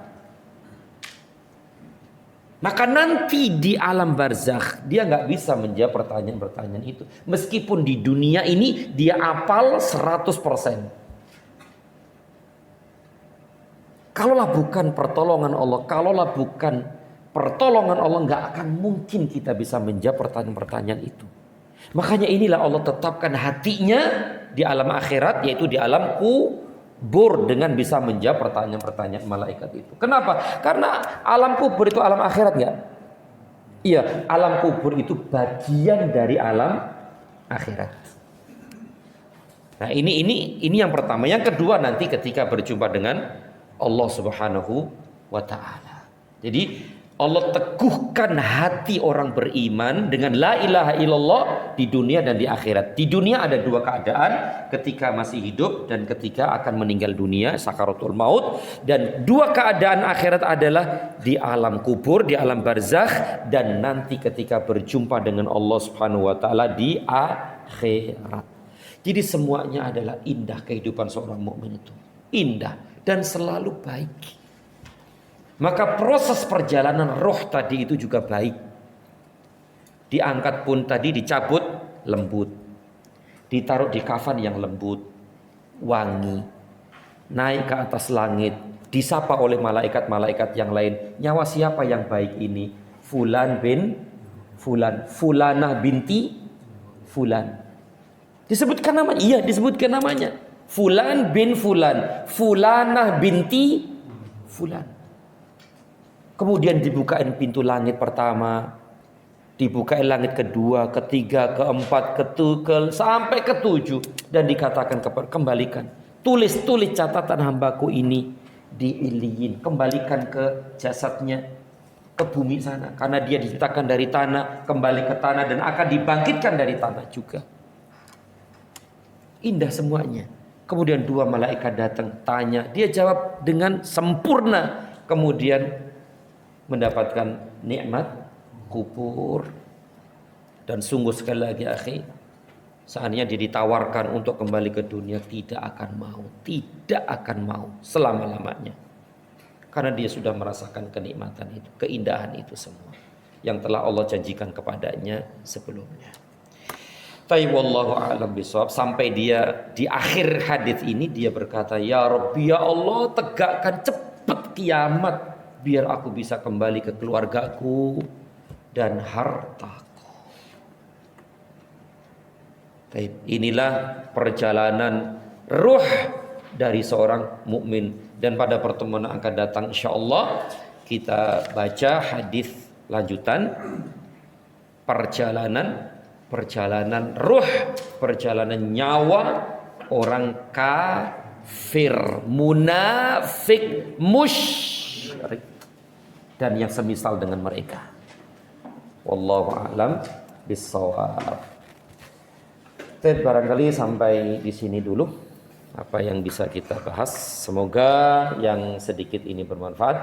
Maka nanti di alam barzakh dia nggak bisa menjawab pertanyaan-pertanyaan itu. Meskipun di dunia ini dia hafal 100%. Kalaulah bukan pertolongan Allah, nggak akan mungkin kita bisa menjawab pertanyaan-pertanyaan itu. Makanya inilah Allah tetapkan hatinya di alam akhirat, yaitu di alam kubur, dengan bisa menjawab pertanyaan-pertanyaan malaikat itu. Kenapa? Karena alam kubur itu alam akhirat nggak? Iya, alam kubur itu bagian dari alam akhirat. Nah, ini yang pertama. Yang kedua, nanti ketika berjumpa dengan Allah Subhanahu wa ta'ala. Jadi Allah teguhkan hati orang beriman dengan la ilaha illallah di dunia dan di akhirat. Di dunia ada dua keadaan, ketika masih hidup dan ketika akan meninggal dunia, sakaratul maut. Dan dua keadaan akhirat adalah di alam kubur, di alam barzakh, dan nanti ketika berjumpa dengan Allah Subhanahu wa ta'ala di akhirat. Jadi semuanya adalah indah kehidupan seorang mukmin itu. Indah dan selalu baik. Maka proses perjalanan roh tadi itu juga baik. Diangkat pun tadi dicabut lembut. Ditaruh di kafan yang lembut, wangi. Naik ke atas langit, disapa oleh malaikat-malaikat yang lain. Nyawa siapa yang baik ini? Fulan bin Fulan, Fulanah binti Fulan. Disebutkan namanya? Iya, disebutkan namanya. Fulan bin Fulan, Fulanah binti Fulan. Kemudian dibukain pintu langit pertama, dibukain langit kedua, ketiga, keempat, sampai ketujuh, dan dikatakan kembalikan. Tulis catatan hambaku ini di Iliyin. Kembalikan ke jasadnya ke bumi sana, karena dia diciptakan dari tanah, kembali ke tanah dan akan dibangkitkan dari tanah juga. Indah semuanya. Kemudian dua malaikat datang, tanya, dia jawab dengan sempurna. Kemudian mendapatkan nikmat kubur. Dan sungguh sekali lagi akhi, seandainya dia ditawarkan untuk kembali ke dunia, tidak akan mau selama-lamanya. Karena dia sudah merasakan kenikmatan itu, keindahan itu semua yang telah Allah janjikan kepadanya sebelumnya. Tayyib wallahu a'lam bishawab. Sampai dia di akhir hadis ini dia berkata, ya Rabbi, ya Allah, tegakkan cepat kiamat biar aku bisa kembali ke keluargaku dan hartaku. Tayyib. Inilah perjalanan ruh dari seorang mukmin, dan pada pertemuan yang akan datang insyaallah kita baca hadis lanjutan perjalanan ruh, perjalanan nyawa orang kafir, munafik, musyrik dan yang semisal dengan mereka. Wallahu a'lam bissawab. Barangkali sampai di sini dulu apa yang bisa kita bahas. Semoga yang sedikit ini bermanfaat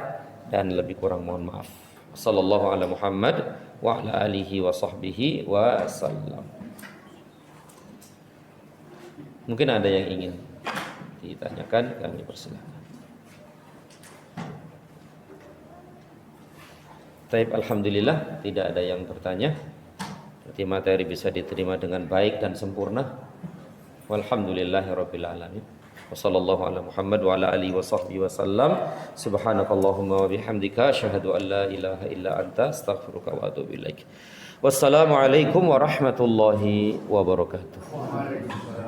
dan lebih kurang mohon maaf. Sallallahu ala Muhammad wa ala alihi wa sahbihi wa sallam. Mungkin ada yang ingin ditanyakan, kami persilakan. Taib, alhamdulillah tidak ada yang bertanya. Berarti materi bisa diterima dengan baik dan sempurna. Walhamdulillahirabbil alamin. Wassallallahu ala Muhammad wa ala alihi wa sahbihi wa sallam. Subhanakallahumma wa bihamdika asyhadu an la ilaha illa anta astaghfiruka wa atubu ilaik. Wassalamualaikum warahmatullahi wabarakatuh. Waalaikumsalam.